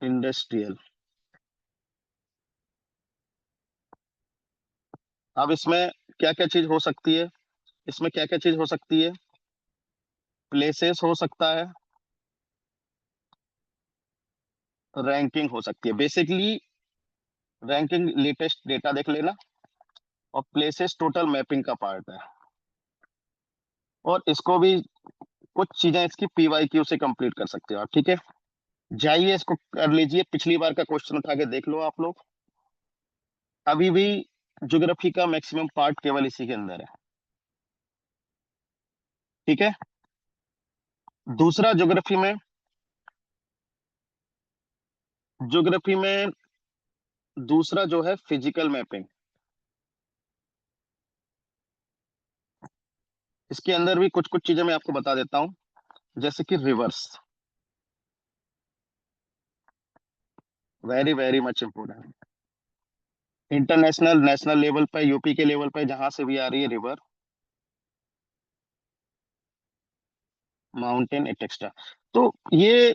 इंडस्ट्रियल। अब इसमें क्या क्या चीज हो सकती है, इसमें क्या क्या चीज हो सकती है, प्लेसेस हो सकता है, रैंकिंग हो सकती है। बेसिकली रैंकिंग लेटेस्ट डेटा देख लेना, और प्लेसेस टोटल मैपिंग का पार्ट है। और इसको भी कुछ चीजें इसकी पीवाईक्यू से कंप्लीट कर सकते हो आप। ठीक है, जाइए इसको कर लीजिए, पिछली बार का क्वेश्चन उठा के देख लो आप लोग। अभी भी ज्योग्राफी का मैक्सिमम पार्ट केवल इसी के अंदर है। ठीक है, दूसरा ज्योग्राफी में दूसरा जो है फिजिकल मैपिंग। इसके अंदर भी कुछ कुछ चीजें मैं आपको बता देता हूँ, जैसे कि reverse, very very much important. International national level पे, यूपी के लेवल पे जहां से भी आ रही है रिवर, माउंटेन एक्सेट्रा, तो ये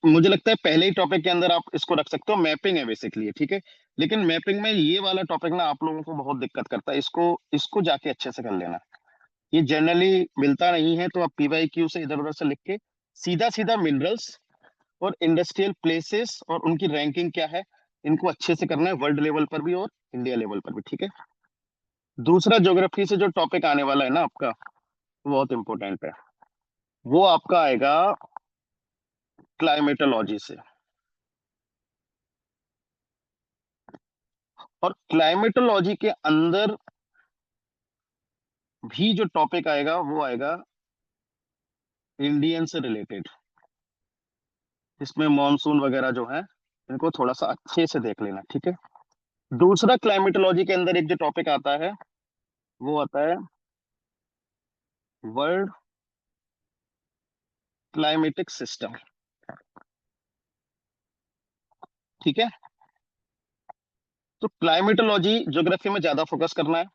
मुझे लगता है पहले ही टॉपिक के अंदर आप इसको रख सकते हो, मैपिंग है बेसिकली। ठीक है, लेकिन मैपिंग में ये वाला टॉपिक ना आप लोगों को बहुत दिक्कत करता है, इसको इसको जाके अच्छे से कर लेना। ये जनरली मिलता नहीं है, तो आप पीवाईक्यू से इधर उधर से लिख के सीधा सीधा मिनरल्स और इंडस्ट्रियल प्लेसेस और उनकी रैंकिंग क्या है, इनको अच्छे से करना है, वर्ल्ड लेवल पर भी और इंडिया लेवल पर भी। ठीक है, दूसरा ज्योग्राफी से जो टॉपिक आने वाला है ना आपका, वो बहुत इंपॉर्टेंट है, वो आपका आएगा क्लाइमेटोलॉजी से। और क्लाइमेटोलॉजी के अंदर भी जो टॉपिक आएगा वो आएगा इंडियन से रिलेटेड। इसमें मॉनसून वगैरह जो है इनको थोड़ा सा अच्छे से देख लेना। ठीक है, दूसरा क्लाइमेटोलॉजी के अंदर एक जो टॉपिक आता है वो आता है वर्ल्ड क्लाइमेटिक सिस्टम। ठीक है, तो क्लाइमेटोलॉजी ज्योग्राफी में ज्यादा फोकस करना है।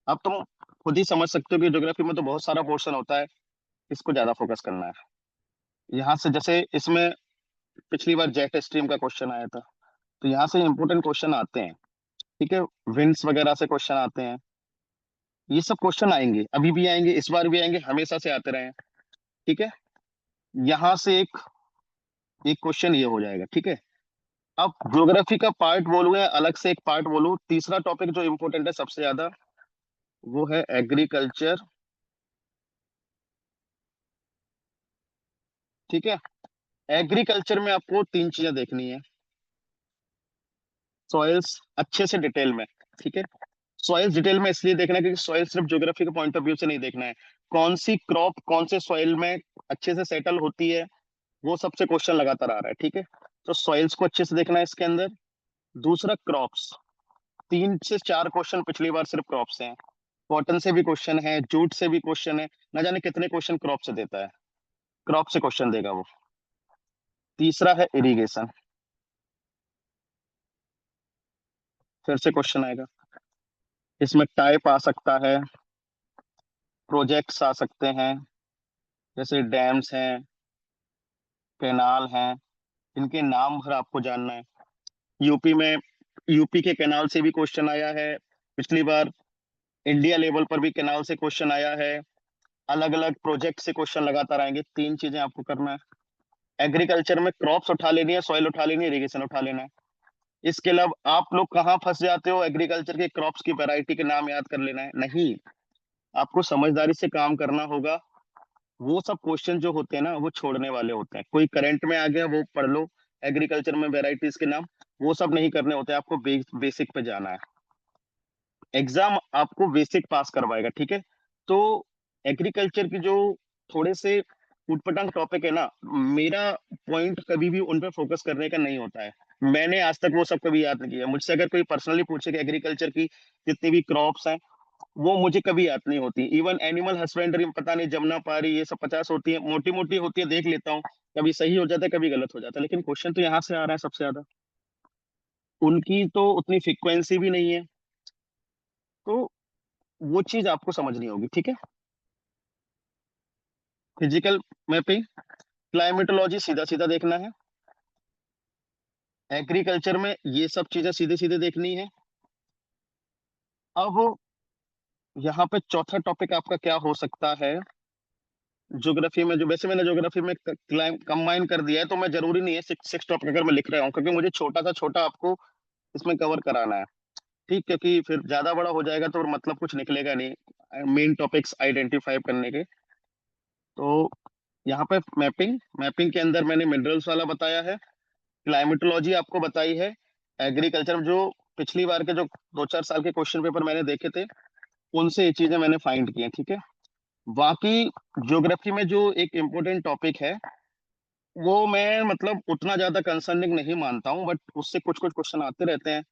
अब तुम खुद ही समझ सकते हो कि ज्योग्राफी में तो बहुत सारा पोर्शन होता है, इसको ज्यादा फोकस करना है। यहाँ से जैसे इसमें पिछली बार जेट स्ट्रीम का क्वेश्चन आया था, तो यहाँ से इंपोर्टेंट क्वेश्चन आते हैं। ठीक है, विंड्स वगैरह से क्वेश्चन आते हैं, ये सब क्वेश्चन आएंगे, अभी भी आएंगे, इस बार भी आएंगे, हमेशा से आते रहे हैं। ठीक है, यहाँ से एक एक क्वेश्चन ये हो जाएगा। ठीक है, अब ज्योग्राफी का पार्ट बोलूं या अलग से एक पार्ट बोलूं, तीसरा टॉपिक जो इंपॉर्टेंट है सबसे ज्यादा, वो है एग्रीकल्चर। ठीक है, एग्रीकल्चर में आपको 3 चीजें देखनी है, सॉइल्स अच्छे से डिटेल में। ठीक है, सॉइल्स डिटेल में इसलिए देखना है क्योंकि सॉइल सिर्फ ज्योग्राफी के पॉइंट ऑफ व्यू से नहीं देखना है, कौन सी क्रॉप कौन से सॉइल में अच्छे से सेटल होती है, वो सबसे क्वेश्चन लगातार आ रहा है, ठीक है। तो सॉइल्स को अच्छे से देखना है इसके अंदर। दूसरा क्रॉप्स, 3 से 4 क्वेश्चन पिछली बार सिर्फ क्रॉप से हैं। कॉटन से भी क्वेश्चन है, जूट से भी क्वेश्चन है, ना जाने कितने क्वेश्चन क्रॉप से देता है। क्रॉप से क्वेश्चन देगा वो। तीसरा है इरिगेशन, फिर से क्वेश्चन आएगा। इसमें टाइप आ सकता है, प्रोजेक्ट्स आ सकते हैं, जैसे डैम्स हैं, कैनाल हैं, इनके नाम भर आपको जानना है। यूपी में, यूपी के कैनाल से भी क्वेश्चन आया है पिछली बार। इंडिया लेवल पर भी कैनाल से क्वेश्चन आया है। अलग अलग प्रोजेक्ट से क्वेश्चन लगातार आएंगे। 3 चीजें आपको करना है। एग्रीकल्चर में क्रॉप्स उठा लेनी है, सॉइल उठा लेनी है, इरिगेशन उठा लेना है। इसके अलावा आप लोग कहाँ फंस जाते हो, एग्रीकल्चर के क्रॉप्स की वैरायटी के नाम याद कर लेना है, नहीं। आपको समझदारी से काम करना होगा। वो सब क्वेश्चन जो होते हैं ना, वो छोड़ने वाले होते हैं। कोई करंट में आ गया वो पढ़ लो, एग्रीकल्चर में वेराइटीज के नाम, वो सब नहीं करने होते। आपको बेसिक पे जाना है। एग्जाम आपको बेसिक पास करवाएगा, ठीक है। तो एग्रीकल्चर की जो थोड़े से उटपटांग टॉपिक है ना, मेरा पॉइंट कभी भी उन पर फोकस करने का नहीं होता है। मैंने आज तक वो सब कभी याद नहीं किया। मुझसे अगर कोई पर्सनली पूछे कि एग्रीकल्चर की जितनी भी क्रॉप्स हैं, वो मुझे कभी याद नहीं होती। इवन एनिमल हस्बेंड्री, पता नहीं जमुना पारी, ये सब 50 होती है, मोटी मोटी होती है, देख लेता हूँ। कभी सही हो जाता है, कभी गलत हो जाता है, लेकिन क्वेश्चन तो यहाँ से आ रहा है सबसे ज्यादा। उनकी तो उतनी फ्रिक्वेंसी भी नहीं है। तो वो चीज आपको समझनी होगी, ठीक है। फिजिकल मैपिंग, क्लाइमेटोलॉजी सीधा सीधा देखना है। एग्रीकल्चर में ये सब चीजें सीधे सीधे देखनी है। अब यहाँ पे चौथा टॉपिक आपका क्या हो सकता है। ज्योग्राफी में, जो वैसे मैंने ज्योग्राफी में कंबाइन कर दिया है, तो मैं जरूरी नहीं है 6 टॉपिक अगर मैं लिख रहा हूँ, क्योंकि मुझे छोटा सा छोटा आपको इसमें कवर कराना है, ठीक। क्योंकि फिर ज्यादा बड़ा हो जाएगा तो मतलब कुछ निकलेगा नहीं मेन टॉपिक्स आइडेंटिफाई करने के। तो यहाँ पे मैपिंग, मैपिंग के अंदर मैंने मिनरल्स वाला बताया है। क्लाइमेटोलॉजी आपको बताई है। एग्रीकल्चर जो पिछली बार के जो 2-4 साल के क्वेश्चन पेपर मैंने देखे थे, उनसे ये चीजें मैंने फाइंड की हैं, ठीक है। बाकी ज्योग्राफी में जो एक इम्पोर्टेंट टॉपिक है, वो मैं मतलब उतना ज्यादा कंसर्निंग नहीं मानता हूँ, बट उससे कुछ कुछ क्वेश्चन आते रहते हैं।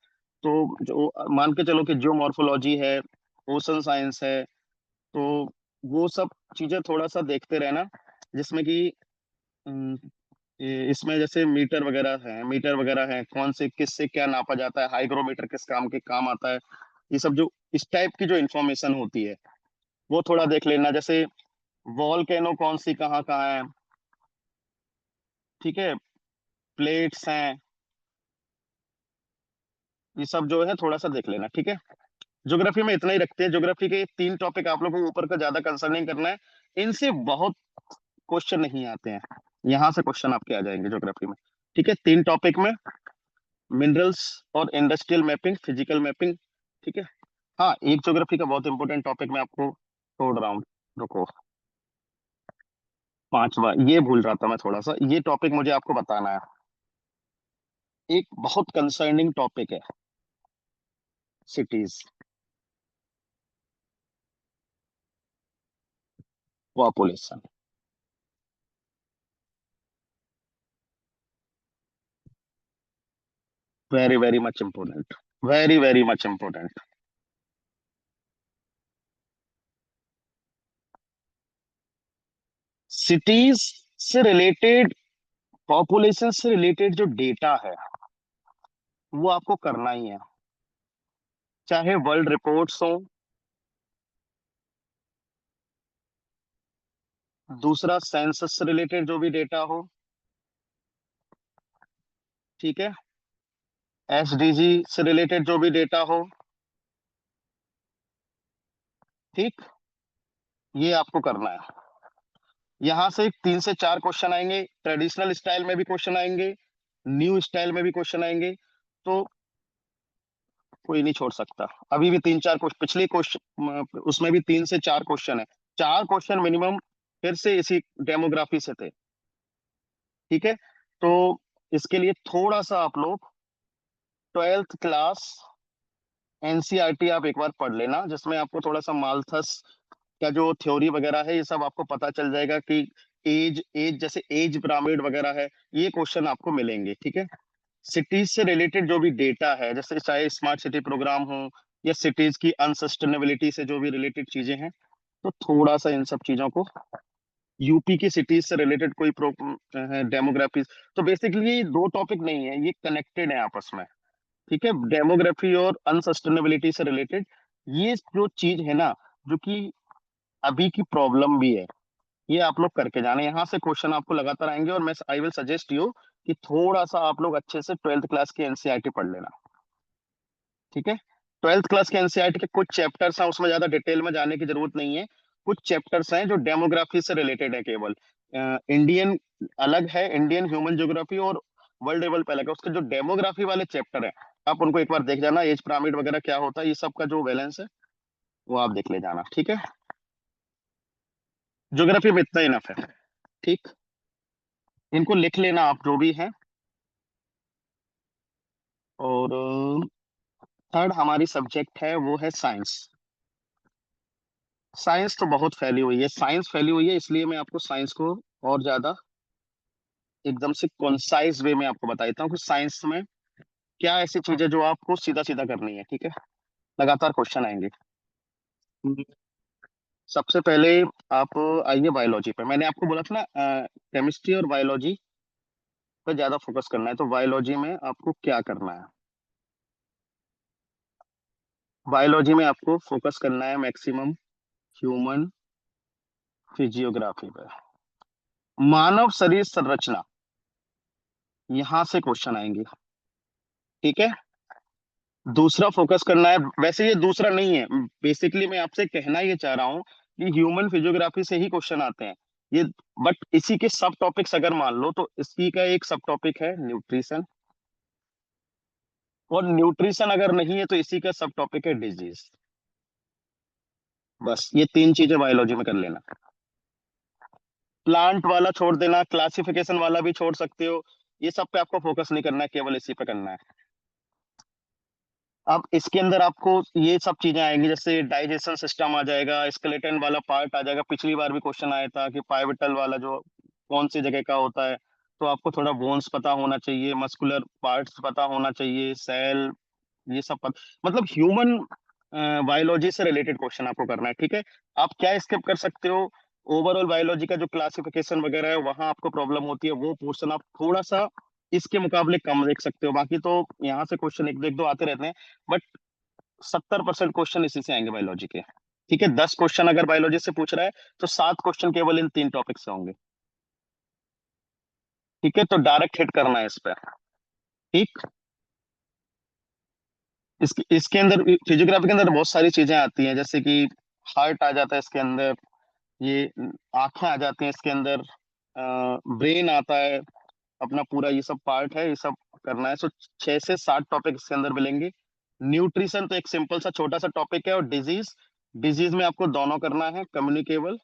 तो जो मान के चलो कि जियोमॉर्फोलॉजी है, ओशन साइंस है, तो वो सब चीजें थोड़ा सा देखते रहना। जिसमें कि इसमें जैसे मीटर वगैरह है, मीटर वगैरह है, कौन से किस से क्या नापा जाता है, हाइग्रोमीटर किस काम के काम आता है। ये सब जो इस टाइप की जो इंफॉर्मेशन होती है, वो थोड़ा देख लेना। जैसे वॉल्केनो कौन सी कहाँ कहाँ है, ठीक है, प्लेट्स हैं, ये सब जो है थोड़ा सा देख लेना, ठीक है। ज्योग्राफी में इतना ही रखते हैं। ज्योग्राफी के 3 टॉपिक आप लोगों को ऊपर का ज्यादा कंसर्निंग करना है। इनसे बहुत क्वेश्चन नहीं आते हैं, यहाँ से क्वेश्चन आपके आ जाएंगे ज्योग्राफी में, ठीक है। 3 टॉपिक में मिनरल्स और इंडस्ट्रियल मैपिंग, फिजिकल मैपिंग, ठीक है। हाँ, एक ज्योग्राफी का बहुत इंपॉर्टेंट टॉपिक मैं आपको छोड़ रहा हूँ, रुको। 5वां, ये भूल रहा था मैं थोड़ा सा, ये टॉपिक मुझे आपको बताना है। एक बहुत कंसर्निंग टॉपिक है, cities, population. Very very much important, very very much important. Cities से रिलेटेड, पॉपुलेशन से रिलेटेड जो डेटा है, वो आपको करना ही है। चाहे वर्ल्ड रिपोर्ट्स हो, दूसरा सेंसस से रिलेटेड जो भी डेटा हो, ठीक है, एसडीजी से रिलेटेड जो भी डेटा हो, ठीक, ये आपको करना है। यहाँ से 3 से 4 क्वेश्चन आएंगे, ट्रेडिशनल स्टाइल में भी क्वेश्चन आएंगे, न्यू स्टाइल में भी क्वेश्चन आएंगे। तो कोई नहीं छोड़ सकता। अभी भी 3-4 क्वेश्चन, पिछले क्वेश्चन उसमें भी 3 से 4 क्वेश्चन है। 4 क्वेश्चन मिनिमम फिर से इसी डेमोग्राफी से थे, ठीक है। तो इसके लिए थोड़ा सा आप लोग 12th क्लास एनसीईआरटी आप एक बार पढ़ लेना, जिसमें आपको थोड़ा सा मालथस का जो थ्योरी वगैरह है, ये सब आपको पता चल जाएगा कि एज एज जैसे एज पिरामिड वगैरह है, ये क्वेश्चन आपको मिलेंगे, ठीक है। सिटीज से रिलेटेड जो भी डेटा है, जैसे चाहे स्मार्ट सिटी प्रोग्राम हो या सिटीज की अनसस्टेनेबिलिटी से जो भी रिलेटेड चीजें हैं, तो थोड़ा सा इन सब चीजों को, यूपी की सिटीज से रिलेटेड कोई है, डेमोग्राफी, तो बेसिकली ये दो टॉपिक नहीं है, ये कनेक्टेड है आपस में, ठीक है। डेमोग्राफी और अनसस्टेनेबिलिटी से रिलेटेड ये जो चीज है ना, जो कि अभी की प्रॉब्लम भी है, ये आप लोग करके जाना, यहाँ से क्वेश्चन आपको लगातार आएंगे। और मैं आई विल सजेस्ट यू कि थोड़ा सा आप लोग अच्छे से ट्वेल्थ क्लास की एनसीईआरटी पढ़ लेना, ठीक है। ट्वेल्थ क्लास के एनसीईआरटी के कुछ चैप्टर्स हैं, उसमें ज्यादा डिटेल में जाने की जरूरत नहीं है। कुछ चैप्टर्स हैं जो डेमोग्राफी से रिलेटेड है केवल। इंडियन अलग है, इंडियन ह्यूमन ज्योग्राफी, और वर्ल्ड लेवल पे अलग है। उसके जो डेमोग्राफी वाले चैप्टर है, आप उनको एक बार देख जाना, एज पिरामिड वगैरह क्या होता है, ये सब का जो बैलेंस है वो आप देख ले जाना, ठीक है। ज्योग्राफी में इतना इनफ है, ठीक। इनको लिख लेना आप जो भी है। और थर्ड हमारी सब्जेक्ट है वो है साइंस। साइंस तो बहुत फैली हुई है, साइंस फैली हुई है, इसलिए मैं आपको साइंस को और ज्यादा एकदम से कॉन्साइज वे में आपको बता देता हूँ कि साइंस में क्या ऐसी चीजें जो आपको सीधा सीधा करनी है, ठीक है। लगातार क्वेश्चन आएंगे। सबसे पहले आप आइए बायोलॉजी पे। मैंने आपको बोला था ना, केमिस्ट्री और बायोलॉजी पे ज्यादा फोकस करना है, तो बायोलॉजी में आपको क्या करना है। बायोलॉजी में आपको फोकस करना है मैक्सिमम ह्यूमन फिजियोग्राफी पे, मानव शरीर संरचना, यहां से क्वेश्चन आएंगे, ठीक है। दूसरा फोकस करना है, वैसे ये दूसरा नहीं है, बेसिकली मैं आपसे कहना ये चाह रहा हूँ कि ह्यूमन फिजियोग्राफी से ही क्वेश्चन आते हैं ये। बट इसी के सब टॉपिक्स अगर मान लो, तो इसी का एक सब टॉपिक है न्यूट्रिशन, और न्यूट्रिशन अगर नहीं है तो इसी का सब टॉपिक है डिजीज। बस ये तीन चीजें बायोलॉजी में कर लेना। प्लांट वाला छोड़ देना, क्लासिफिकेशन वाला भी छोड़ सकते हो, ये सब पे आपको फोकस नहीं करना है, केवल इसी पे करना है। अब इसके अंदर आपको ये सब चीजें आएंगी, जैसे डाइजेशन सिस्टम आ जाएगा, स्केलेटन वाला पार्ट आ जाएगा। पिछली बार भी क्वेश्चन आया था कि पाइवेटल वाला जो कौन सी जगह का होता है, तो आपको थोड़ा बोन्स पता होना चाहिए, मस्कुलर पार्ट्स पता होना चाहिए, सेल, ये सब मतलब ह्यूमन बायोलॉजी से रिलेटेड क्वेश्चन आपको करना है, ठीक है। आप क्या स्किप कर सकते हो, ओवरऑल बायोलॉजी का जो क्लासिफिकेशन वगैरह है वहां आपको प्रॉब्लम होती है, वो पोर्शन आप थोड़ा सा इसके मुकाबले कम देख सकते हो। बाकी तो यहाँ से क्वेश्चन एक एक दो आते रहते हैं, बट 70% क्वेश्चन इसी से आएंगे बायोलॉजी के, ठीक है। 10 क्वेश्चन अगर बायोलॉजी से पूछ रहा है, तो 7 क्वेश्चन केवल इन तीन टॉपिक से होंगे, ठीक है। तो डायरेक्ट हिट करना है इस पर, ठीक। इसके अंदर फिजियोग्राफी के अंदर बहुत सारी चीजें आती हैं, जैसे कि हार्ट आ जाता है इसके अंदर, ये आंखें आ जाती हैं इसके अंदर, ब्रेन आता है, अपना पूरा ये सब पार्ट है, ये सब करना है। सो 6 से 7 टॉपिक इसके अंदर मिलेंगे। न्यूट्रिशन तो एक सिंपल सा छोटा सा टॉपिक है, और डिजीज, डिजीज में आपको दोनों करना है, communicable,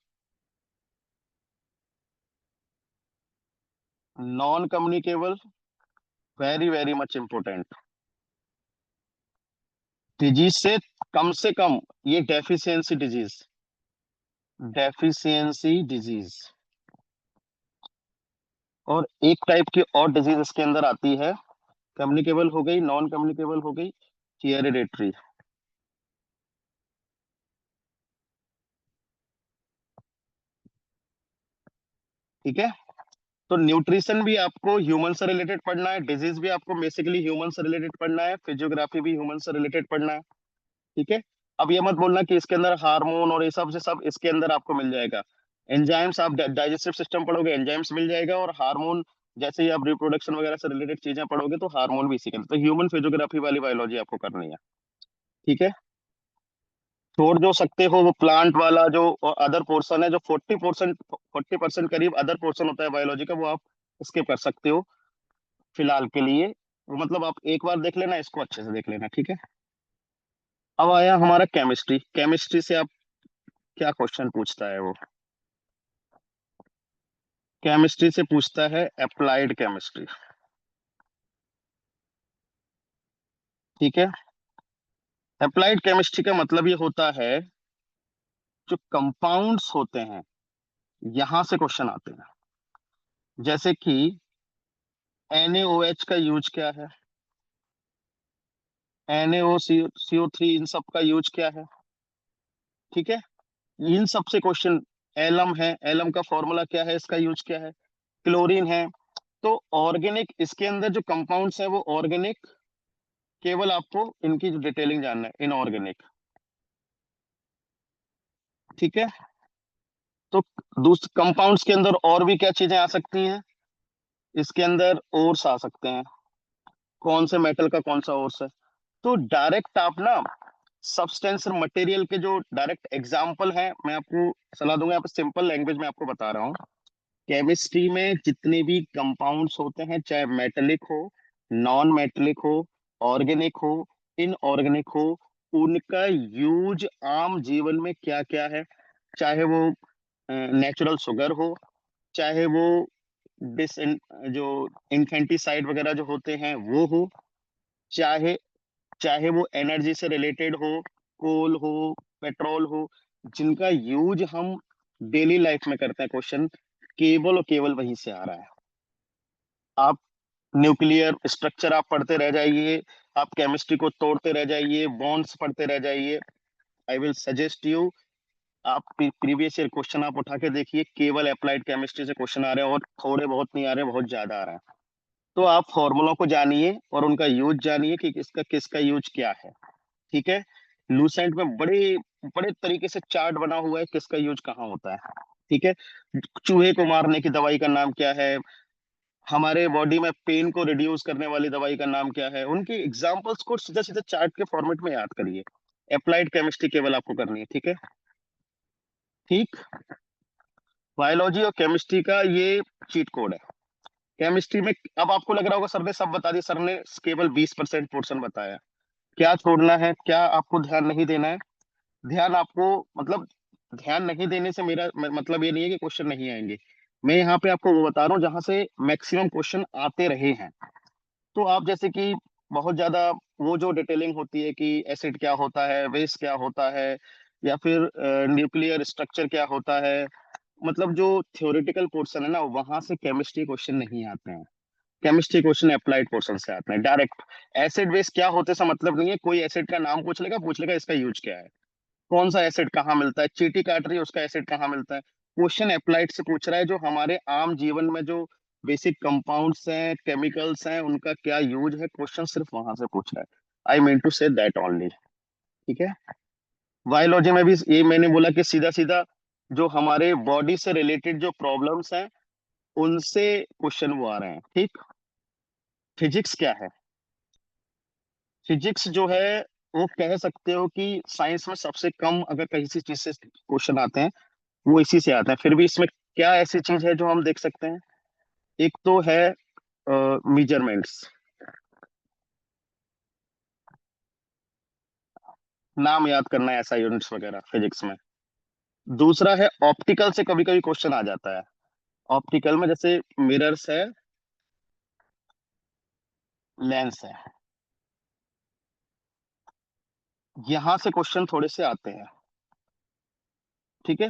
non communicable, very very much important. Disease से कम ये डेफिशिएंसी डिजीज, डेफिशिएंसी डिजीज। और एक टाइप की और डिजीज इसके अंदर आती है, कम्युनिकेबल हो गई, नॉन कम्युनिकेबल हो गई, हेरिडेटरी, ठीक है। तो न्यूट्रिशन भी आपको ह्यूमन से रिलेटेड पढ़ना है, डिजीज भी आपको बेसिकली ह्यूमन से रिलेटेड पढ़ना है, फिजियोग्राफी भी ह्यूमन से रिलेटेड पढ़ना है, ठीक है। अब ये मत बोलना कि इसके अंदर हार्मोन और ये सब से सब इसके अंदर आपको मिल जाएगा। एंजाइम्स, आप डाइजेस्टिव सिस्टम पढ़ोगे, एंजाइम्स मिल जाएगा, और हार्मोन, जैसे ही आप रिप्रोडक्शन वगैरह से रिलेटेड चीजें पढ़ोगे तो हार्मोन भी इसी के अंदर। तो ह्यूमन फिजियोग्राफी वाली बायोलॉजी आपको करनी है, ठीक है। छोड़ जो सकते हो वो प्लांट वाला जो अदर पोर्शन है, जो 40% करीब अदर पोर्शन होता है बायोलॉजी का, वो आप स्किप कर सकते हो फिलहाल के लिए। वो मतलब आप एक बार देख लेना, इसको अच्छे से देख लेना, ठीक है। अब आया हमारा केमिस्ट्री। केमिस्ट्री से आप क्या क्वेश्चन पूछता है वो, केमिस्ट्री से पूछता है अप्लाइड केमिस्ट्री, ठीक है। अप्लाइड केमिस्ट्री का मतलब ये होता है जो कंपाउंड्स होते हैं, यहां से क्वेश्चन आते हैं, जैसे कि NaOH का यूज क्या है, NaOCO3, इन सब का यूज क्या है। ठीक है, इन सब से क्वेश्चन, एलम है, एलम का फॉर्मूला क्या है, इसका यूज क्या है, क्लोरीन है। तो ऑर्गेनिक, इसके अंदर जो कंपाउंड्स है वो ऑर्गेनिक, केवल आपको इनकी जो डिटेलिंग जानना है, इनऑर्गेनिक। ठीक है, तो दूसरे कंपाउंड्स के अंदर और भी क्या चीजें आ सकती हैं, इसके अंदर ओर्स आ सकते हैं, कौन से मेटल का कौन सा ओर्स है। तो डायरेक्ट आप ना सब्सटेंस और मटेरियल के जो डायरेक्ट एग्जाम्पल हैं, मैं आपको सलाह दूंगा, यहाँ पे सिंपल लैंग्वेज में आपको बता रहा हूँ। केमिस्ट्री में जितने भी कंपाउंड्स होते हैं, चाहे मेटेलिक हो, नॉन मेटेलिक हो, ऑर्गेनिक हो, इनऑर्गेनिक हो, उनका यूज आम जीवन में क्या क्या है। चाहे वो नेचुरल शुगर हो, चाहे वो डिस जो इन्फेंटिसाइड वगैरह जो होते हैं वो हो, चाहे चाहे वो एनर्जी से रिलेटेड हो, कोल हो, पेट्रोल हो, जिनका यूज हम डेली लाइफ में करते हैं, क्वेश्चन केवल और केवल वहीं से आ रहा है। आप न्यूक्लियर स्ट्रक्चर आप पढ़ते रह जाइए, आप केमिस्ट्री को तोड़ते रह जाइए, बॉन्ड्स पढ़ते रह जाइए। आई विल सजेस्ट यू, आप प्रीवियस ईयर क्वेश्चन आप उठा के देखिए, केवल अप्लाइड केमिस्ट्री से क्वेश्चन आ रहे हैं, और थोड़े बहुत नहीं आ रहे, बहुत ज्यादा आ रहे हैं। तो आप फॉर्मूला को जानिए और उनका यूज जानिए कि किसका किसका यूज क्या है। ठीक है, लूसेंट में बड़े बड़े तरीके से चार्ट बना हुआ है किसका यूज कहाँ होता है। ठीक है, चूहे को मारने की दवाई का नाम क्या है, हमारे बॉडी में पेन को रिड्यूस करने वाली दवाई का नाम क्या है, उनकी एग्जांपल्स को सीधा सीधा चार्ट के फॉर्मेट में याद करिए। अप्लाइड केमिस्ट्री केवल आपको करनी है। ठीक है, ठीक, बायोलॉजी और केमिस्ट्री का ये चीट कोड है। केमिस्ट्री में अब आपको लग रहा होगा सर ने सब बता दिया, सर ने केवल 20% पोर्शन बताया, क्या छोड़ना है, क्या आपको ध्यान नहीं देना है। ध्यान आपको, मतलब ध्यान नहीं देने से मेरा मतलब ये नहीं है कि क्वेश्चन नहीं आएंगे। मैं यहाँ पे आपको वो बता रहा हूँ जहां से मैक्सिमम क्वेश्चन आते रहे हैं। तो आप जैसे कि बहुत ज्यादा वो जो डिटेलिंग होती है कि एसिड क्या होता है, बेस क्या होता है, या फिर न्यूक्लियर स्ट्रक्चर क्या होता है, मतलब जो थ्योरेटिकल पोर्शन है ना, वहां से केमिस्ट्री क्वेश्चन नहीं आते हैं। केमिस्ट्री क्वेश्चन अप्लाइड पोर्शन से आते हैं डायरेक्ट। एसिड बेस क्या होते से मतलब नहीं है, कोई एसिड का नाम पूछ लेगा इसका यूज क्या है, कौन सा एसिड कहाँ मिलता है, चींटी काट रही है उसका एसिड कहाँ मिलता है। क्वेश्चन अप्लाइड से पूछ रहा है, जो हमारे आम जीवन में जो बेसिक कंपाउंड्स हैं, केमिकल्स हैं, उनका क्या यूज है, क्वेश्चन सिर्फ वहां से पूछ रहा है। I mean to say that only. ठीक है, बायोलॉजी में भी ये मैंने बोला कि सीधा सीधा जो हमारे बॉडी से रिलेटेड जो प्रॉब्लम्स हैं, उनसे क्वेश्चन वो आ रहे हैं। ठीक, फिजिक्स क्या है, फिजिक्स जो है वो कह सकते हो कि साइंस में सबसे कम अगर किसी चीज से क्वेश्चन आते हैं, वो इसी से आता है। फिर भी इसमें क्या ऐसी चीज है जो हम देख सकते हैं, एक तो है मेजरमेंट्स, नाम याद करना है ऐसा यूनिट्स वगैरह फिजिक्स में। दूसरा है ऑप्टिकल से कभी कभी क्वेश्चन आ जाता है। ऑप्टिकल में जैसे मिरर्स है, लेंस है, यहां से क्वेश्चन थोड़े से आते हैं। ठीक है,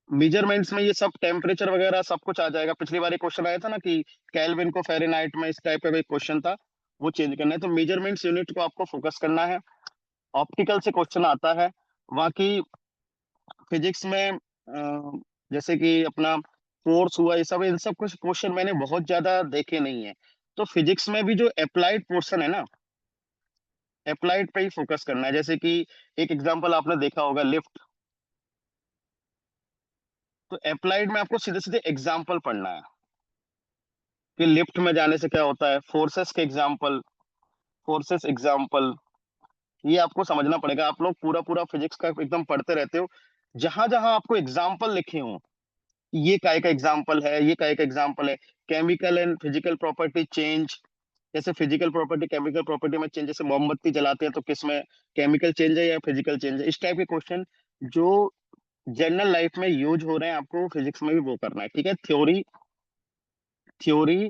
मेजरमेंट्स में ये सब टेम्परेचर वगैरह सब कुछ आ जाएगा। पिछली बार एक क्वेश्चन आया था ना कि केल्विन को फ़ारेनहाइट में, इस टाइप का कोई क्वेश्चन था, वो चेंज करना है। तो मेजरमेंट्स यूनिट को आपको फोकस करना है। ऑप्टिकल से क्वेश्चन आता है। बाकी फिजिक्स में जैसे कि अपना फोर्स हुआ, ये सब, इन सब कुछ क्वेश्चन मैंने बहुत ज्यादा देखे नहीं है। तो फिजिक्स में भी जो अप्लाइड पोर्शन है ना, अप्लाइड पे ही फोकस करना है। जैसे कि एक एग्जांपल आपने देखा होगा, लिफ्ट। तो अप्लाइड में आपको सीधे सीधे एग्जांपल पढ़ना है कि लिफ्ट में जाने से क्या होता है, फोर्सेस के एग्जांपल, फोर्सेस एग्जांपल, ये आपको समझना पड़ेगा। आप लोग पूरा पूरा फिजिक्स का एकदम पढ़ते रहते हो, जहां जहां आपको एग्जाम्पल लिखे हो, ये काय का एग्जाम्पल है, ये काय का एग्जाम्पल है। Chemical and physical property change, जैसे फिजिकल प्रॉपर्टी केमिकल प्रॉपर्टी में चेंज, जैसे मोमबत्ती जलाते हैं तो किसमें केमिकल चेंज है या फिजिकल चेंज है, इस टाइप के क्वेश्चन जो जनरल लाइफ में यूज हो रहे हैं, आपको फिजिक्स में भी वो करना है। ठीक है, थ्योरी, थ्योरी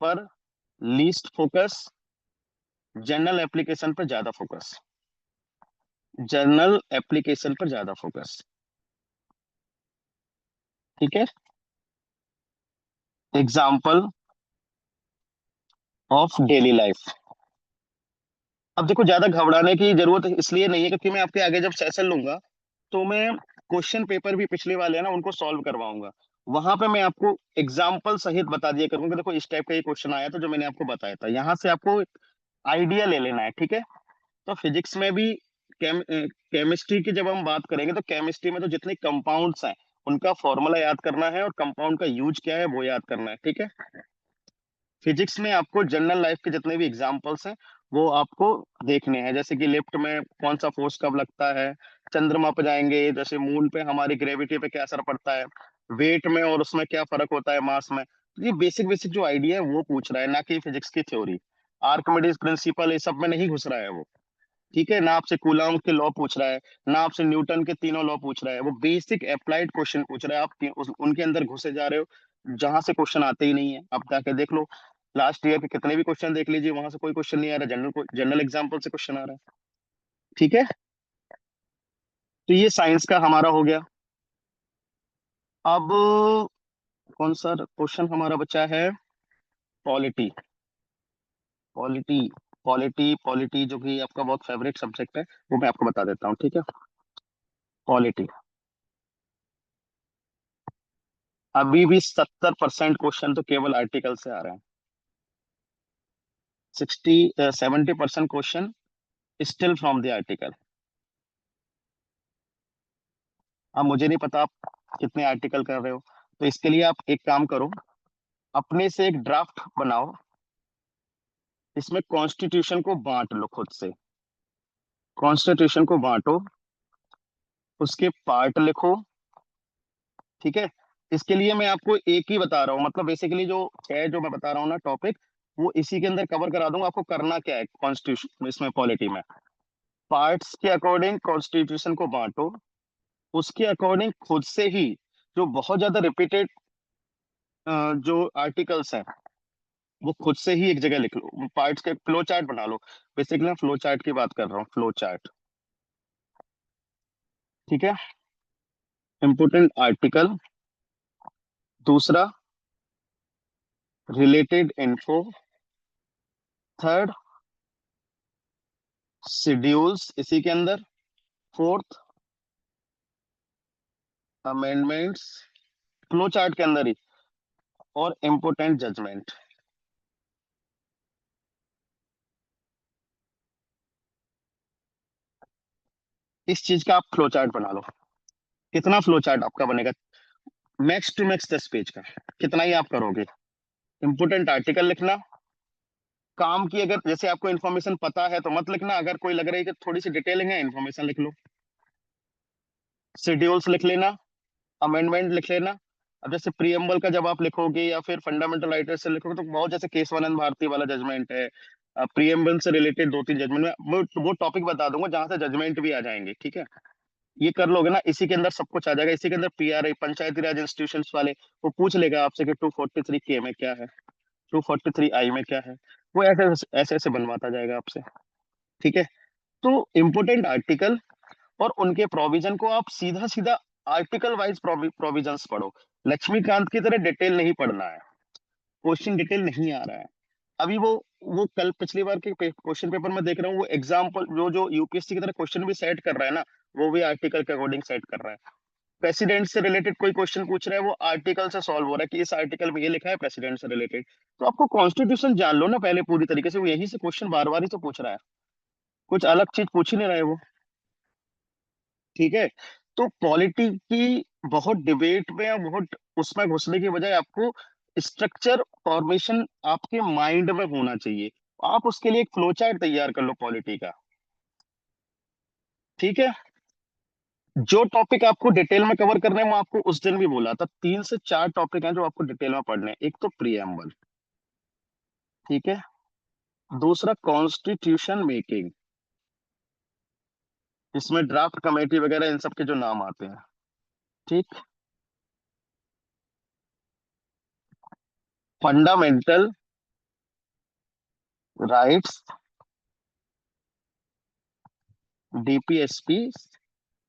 पर लीस्ट फोकस, जनरल एप्लीकेशन पर ज्यादा फोकस, जनरल एप्लीकेशन पर ज्यादा फोकस। ठीक है, एग्जाम्पल ऑफ डेली लाइफ। अब देखो, ज्यादा घबराने की जरूरत इसलिए नहीं है क्योंकि मैं आपके आगे जब सेशन लूंगा तो मैं क्वेश्चन पेपर भी पिछले वाले हैं ना उनको सॉल्व करवाऊंगा। वहां पे मैं आपको एग्जाम्पल सहित बता दिया करूंगा कि देखो इस टाइप का ये क्वेश्चन आया था जो मैंने आपको बताया था, यहाँ से आपको आइडिया ले लेना है, ठीक है। तो फिजिक्स में भी केमिस्ट्री की जब हम बात करेंगे तो केमिस्ट्री में तो जितने कंपाउंड्स हैं उनका फॉर्मूला याद करना है और कंपाउंड का यूज क्या है वो याद करना है, ठीक है। फिजिक्स में आपको जनरल लाइफ के जितने भी एग्जांपल्स हैं वो आपको देखने हैं, जैसे कि लिफ्ट में कौन सा फोर्स कब लगता है, चंद्रमा पे जाएंगे जैसे मून पे हमारी ग्रेविटी पे क्या असर पड़ता है, वेट में और उसमें क्या फर्क होता है मास में। तो ये बेसिक बेसिक जो आइडिया है वो पूछ रहा है, ना कि फिजिक्स की थ्योरी। आर्किमिडीज प्रिंसिपल ये सब में नहीं घुस रहा है वो, ठीक है ना। आपसे कूलॉम के लॉ पूछ रहा है, ना आपसे न्यूटन के तीनों लॉ पूछ रहा है, वो बेसिक अप्लाइड क्वेश्चन पूछ रहा है। आप उनके अंदर घुसे जा रहे हो जहां से क्वेश्चन आते ही नहीं है। आप जाके देख लो, लास्ट ईयर के कितने भी क्वेश्चन देख लीजिए, वहां से कोई क्वेश्चन नहीं आ रहा, जनरल जनरल एग्जाम्पल से क्वेश्चन आ रहा है, ठीक है। तो ये साइंस का हमारा हो गया। अब कौन सा क्वेश्चन हमारा बचा है? पॉलिटी। पॉलिटी पॉलिटी पॉलिटी जो कि आपका बहुत फेवरेट सब्जेक्ट है, वो मैं आपको बता देता हूँ, ठीक है। पॉलिटी, अभी भी 70% क्वेश्चन तो केवल आर्टिकल से आ रहे हैं। 70% question still from the article. अब मुझे नहीं पता आप कितने आर्टिकल कर रहे हो, तो इसके लिए आप एक काम करो, अपने से एक ड्राफ्ट बनाओ, इसमें कॉन्स्टिट्यूशन को बांट लो खुद से। कॉन्स्टिट्यूशन को बांटो, उसके पार्ट लिखो, ठीक है। इसके लिए मैं आपको एक ही बता रहा हूँ, मतलब बेसिकली जो है जो मैं बता रहा हूँ ना टॉपिक, वो इसी के अंदर कवर करा दूंगा। आपको करना क्या है कॉन्स्टिट्यूशन इसमें पॉलिटी में, पार्ट्स के अकॉर्डिंग कॉन्स्टिट्यूशन को बांटो, उसके अकॉर्डिंग खुद से ही जो बहुत ज्यादा रिपीटेड जो आर्टिकल्स हैं वो खुद से ही एक जगह लिख लो, पार्ट्स के फ्लो चार्ट बना लो। बेसिकली मैं फ्लो चार्ट की बात कर रहा हूँ, फ्लो चार्ट, ठीक है। इंपोर्टेंट आर्टिकल, दूसरा रिलेटेड इन्फो, थर्ड शेड्यूल्स इसी के अंदर, फोर्थ अमेंडमेंट्स फ्लो चार्ट के अंदर ही, और इम्पोर्टेंट जजमेंट। इस चीज का आप फ्लो चार्ट बना लो। कितना फ्लो चार्ट आपका बनेगा? मैक्स टू मैक्स 10 पेज का, कितना ही आप करोगे। इंपोर्टेंट आर्टिकल लिखना, काम की अगर जैसे आपको इन्फॉर्मेशन पता है तो मत लिखना, अगर कोई लग रही है कि थोड़ी सी डिटेलिंग है इन्फॉर्मेशन लिख लो। शेड्यूल्स लिख लेना, अमेंडमेंट लिख लेना। अब जैसे प्रीएम्बल का जब आप लिखोगे या फिर फंडामेंटल राइटर्स से लिखोगे तो बहुत, जैसे केशवानंद भारती वाला जजमेंट है, प्रीएम्बल से रिलेटेड 2-3 जजमेंट में वो टॉपिक बता दूंगा जहां से जजमेंट भी आ जाएंगे, ठीक है। ये कर लोगे ना, इसी के अंदर सब कुछ आ जाएगा। इसी के अंदर पीआरआई पंचायती राज इंस्टीट्यूशन वाले वो पूछ लेगा आपसे कि 243 के में क्या है, 243 आई में क्या है। वो ऐसे ऐसे ऐसे बनवाता जाएगा आपसे, ठीक है। तो इम्पोर्टेंट आर्टिकल और उनके प्रोविजन को आप सीधा सीधा आर्टिकल वाइज प्रोविजंस पढ़ो। लक्ष्मीकांत की तरह डिटेल नहीं पढ़ना है, क्वेश्चन डिटेल नहीं आ रहा है। अभी वो कल पिछली बार के क्वेश्चन पेपर में देख रहा हूँ, वो एग्जाम्पल जो यूपीएससी की तरह क्वेश्चन भी सेट कर रहा है ना, वो भी आर्टिकल के अकॉर्डिंग सेट कर रहा है। प्रेसिडेंट से रिलेटेड कोई क्वेश्चन पूछ रहा है, वो आर्टिकल से सॉल्व हो रहा है कि इस आर्टिकल में ये लिखा है प्रेसिडेंट से रिलेटेड। तो आपको कॉन्स्टिट्यूशन जान लो ना पहले पूरी तरीके से, वो यहीं से क्वेश्चन बार बार ही तो पूछ रहा है, कुछ अलग चीज पूछ ही नहीं रहा है वो, ठीक है। तो पॉलिटी की बहुत डिबेट में या बहुत उसमें घुसने की बजाय आपको स्ट्रक्चर फॉर्मेशन आपके माइंड में होना चाहिए। आप उसके लिए एक फ्लो चार्ट तैयार कर लो पॉलिटी का, ठीक है। जो टॉपिक आपको डिटेल में कवर करने हैं, मैं आपको उस दिन भी बोला था 3 से 4 टॉपिक हैं जो आपको डिटेल में पढ़ने हैं। एक तो प्रीएम्बल, ठीक है। दूसरा कॉन्स्टिट्यूशन मेकिंग, इसमें ड्राफ्ट कमेटी वगैरह इन सब के जो नाम आते हैं, ठीक। Fundamental rights, DPSP,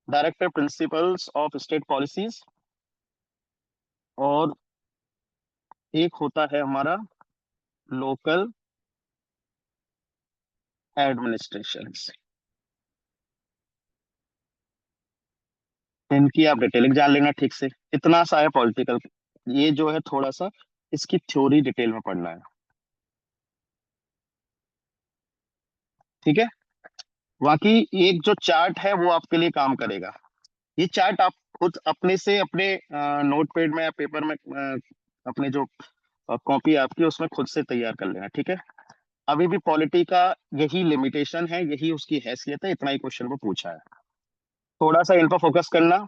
director principles of state policies, और एक होता है हमारा लोकल एडमिनिस्ट्रेशन। इनकी आप डिटेलिंग जान लेना ठीक से। इतना सा है पॉलिटिकल, ये जो है थोड़ा सा इसकी थ्योरी डिटेल में पढ़ना है। ठीक है। बाकी एक जो चार्ट है वो आपके लिए काम करेगा। ये चार्ट आप खुद अपने से अपने नोट पैड में या पेपर में अपने जो कॉपी आपकी उसमें खुद से तैयार कर लेना। ठीक है। अभी भी पॉलिटी का यही लिमिटेशन है, यही उसकी हैसियत है, इतना ही क्वेश्चन वो पूछा है। थोड़ा सा इन पर फोकस करना।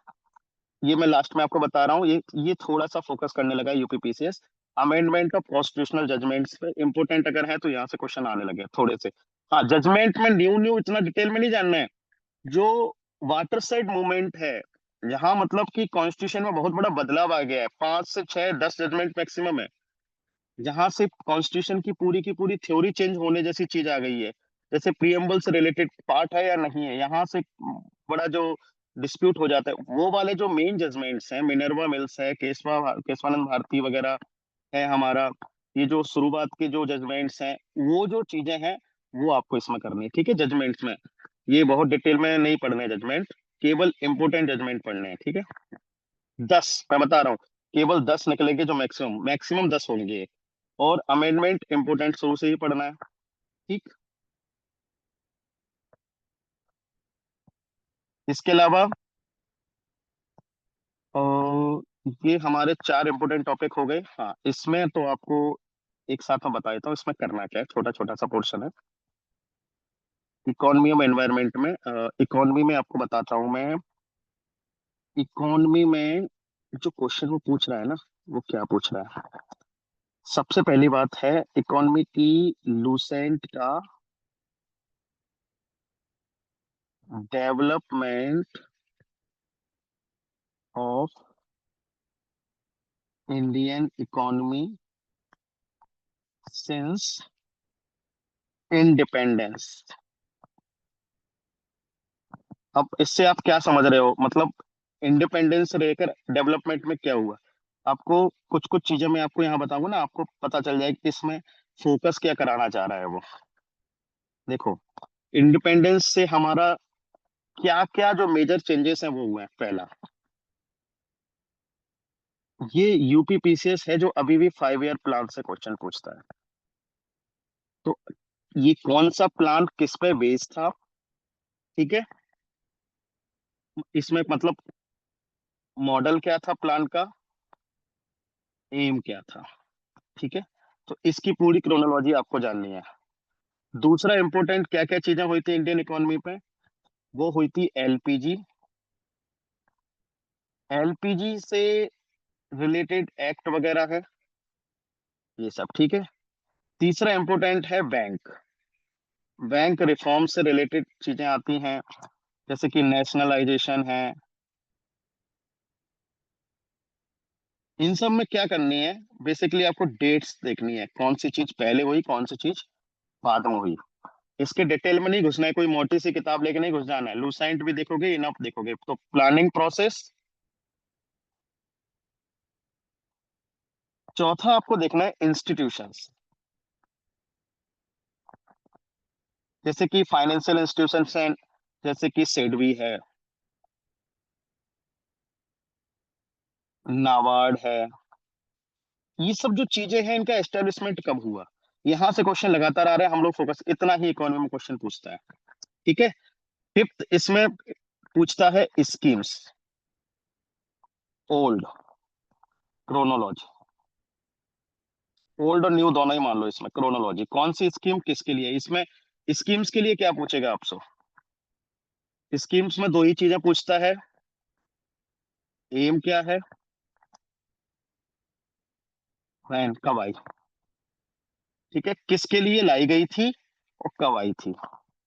ये मैं लास्ट में आपको बता रहा हूँ, ये थोड़ा सा फोकस करने लगा UPPCS amendment of constitutional judgments पे। इंपोर्टेंट अगर है तो यहाँ से क्वेश्चन आने लगे थोड़े से। हाँ, जजमेंट में न्यू न्यू इतना डिटेल में नहीं जानना है। जो वाटर साइड मूवमेंट है, यहाँ मतलब कि कॉन्स्टिट्यूशन में बहुत बड़ा बदलाव आ गया है, 5 से 6 10 जजमेंट मैक्सिमम है, जहां से कॉन्स्टिट्यूशन की पूरी थ्योरी चेंज होने जैसी चीज आ गई है। जैसे प्रियम्बल से रिलेटेड पार्ट है या नहीं है, यहाँ से बड़ा जो डिस्प्यूट हो जाता है, वो वाले जो मेन जजमेंट्स हैं, मिनर्वा मिल्स है, केशवानंद भारती वगैरह है हमारा, ये जो शुरुआत के जो जजमेंट्स हैं, वो जो चीजें हैं वो आपको इसमें करनी है। ठीक है। जजमेंट्स में ये बहुत डिटेल में नहीं पढ़ने जजमेंट, केवल इंपोर्टेंट जजमेंट पढ़ने हैं। ठीक है। 10 मैं बता रहा हूँ, केवल 10 निकलेंगे जो मैक्सिमम मैक्सिमम 10 होंगे। और अमेंडमेंट इंपोर्टेंट शुरू से ही पढ़ना है। ठीक। इसके अलावा ये हमारे 4 इंपोर्टेंट टॉपिक हो गए। हाँ, इसमें तो आपको एक साथ में बता देता हूँ इसमें करना क्या है, छोटा छोटा सा पोर्शन है। इकोनॉमी और एनवायरनमेंट में, इकोनॉमी में आपको बताता हूँ मैं। इकोनॉमी में जो क्वेश्चन वो पूछ रहा है ना, वो क्या पूछ रहा है। सबसे पहली बात है इकोनॉमी की लूसेंट का development of Indian economy since independence. अब इससे आप क्या समझ रहे हो, मतलब इंडिपेंडेंस से लेकर डेवलपमेंट में क्या हुआ। आपको कुछ कुछ चीजें मैं आपको यहाँ बताऊंगा ना, आपको पता चल जाएगा कि इसमें फोकस क्या कराना चाह रहा है वो। देखो, इंडिपेंडेंस से हमारा क्या क्या जो मेजर चेंजेस हैं वो हुए हैं। पहला, ये यूपीपीसीएस है जो अभी भी 5 ईयर प्लान से क्वेश्चन पूछता है। तो ये कौन सा प्लान किस पे बेस्ड था। ठीक है। इसमें मतलब मॉडल क्या था प्लान का, एम क्या था। ठीक है। तो इसकी पूरी क्रोनोलॉजी आपको जाननी है। दूसरा इंपॉर्टेंट, क्या क्या चीजें हुई थी इंडियन इकोनॉमी पे, वो हुई थी एलपीजी। एलपीजी से रिलेटेड एक्ट वगैरह है, ये सब। ठीक है। तीसरा इंपॉर्टेंट है बैंक। बैंक रिफॉर्म से रिलेटेड चीजें आती हैं, जैसे कि नेशनलाइजेशन है। इन सब में क्या करनी है, बेसिकली आपको डेट्स देखनी है, कौन सी चीज पहले हुई कौन सी चीज बाद में हुई। इसके डिटेल में नहीं घुसना है, कोई मोटी सी किताब लेके नहीं घुस जाना है। लूसेंट भी देखोगे, इनफ देखोगे, तो प्लानिंग प्रोसेस। चौथा आपको देखना है इंस्टीट्यूशंस, जैसे कि फाइनेंशियल इंस्टीट्यूशंस हैं, जैसे कि सेडबी है, नाबार्ड है। ये सब जो चीजें हैं इनका एस्टेब्लिशमेंट कब हुआ, यहाँ से क्वेश्चन लगातार आ रहा है। हम लोग फोकस इतना ही इकोनॉमी में क्वेश्चन पूछता है। ठीक है। फिफ्थ इसमें पूछता है स्कीम्स, ओल्ड, क्रोनोलॉजी। ओल्ड और न्यू दोनों ही मान लो, इसमें क्रोनोलॉजी कौन सी स्कीम किसके लिए। इसमें स्कीम्स के लिए क्या पूछेगा आपसे, स्कीम्स में दो ही चीजें पूछता है, एम क्या है, वैन कब आई। ठीक है। किसके लिए लाई गई थी और कब आई थी।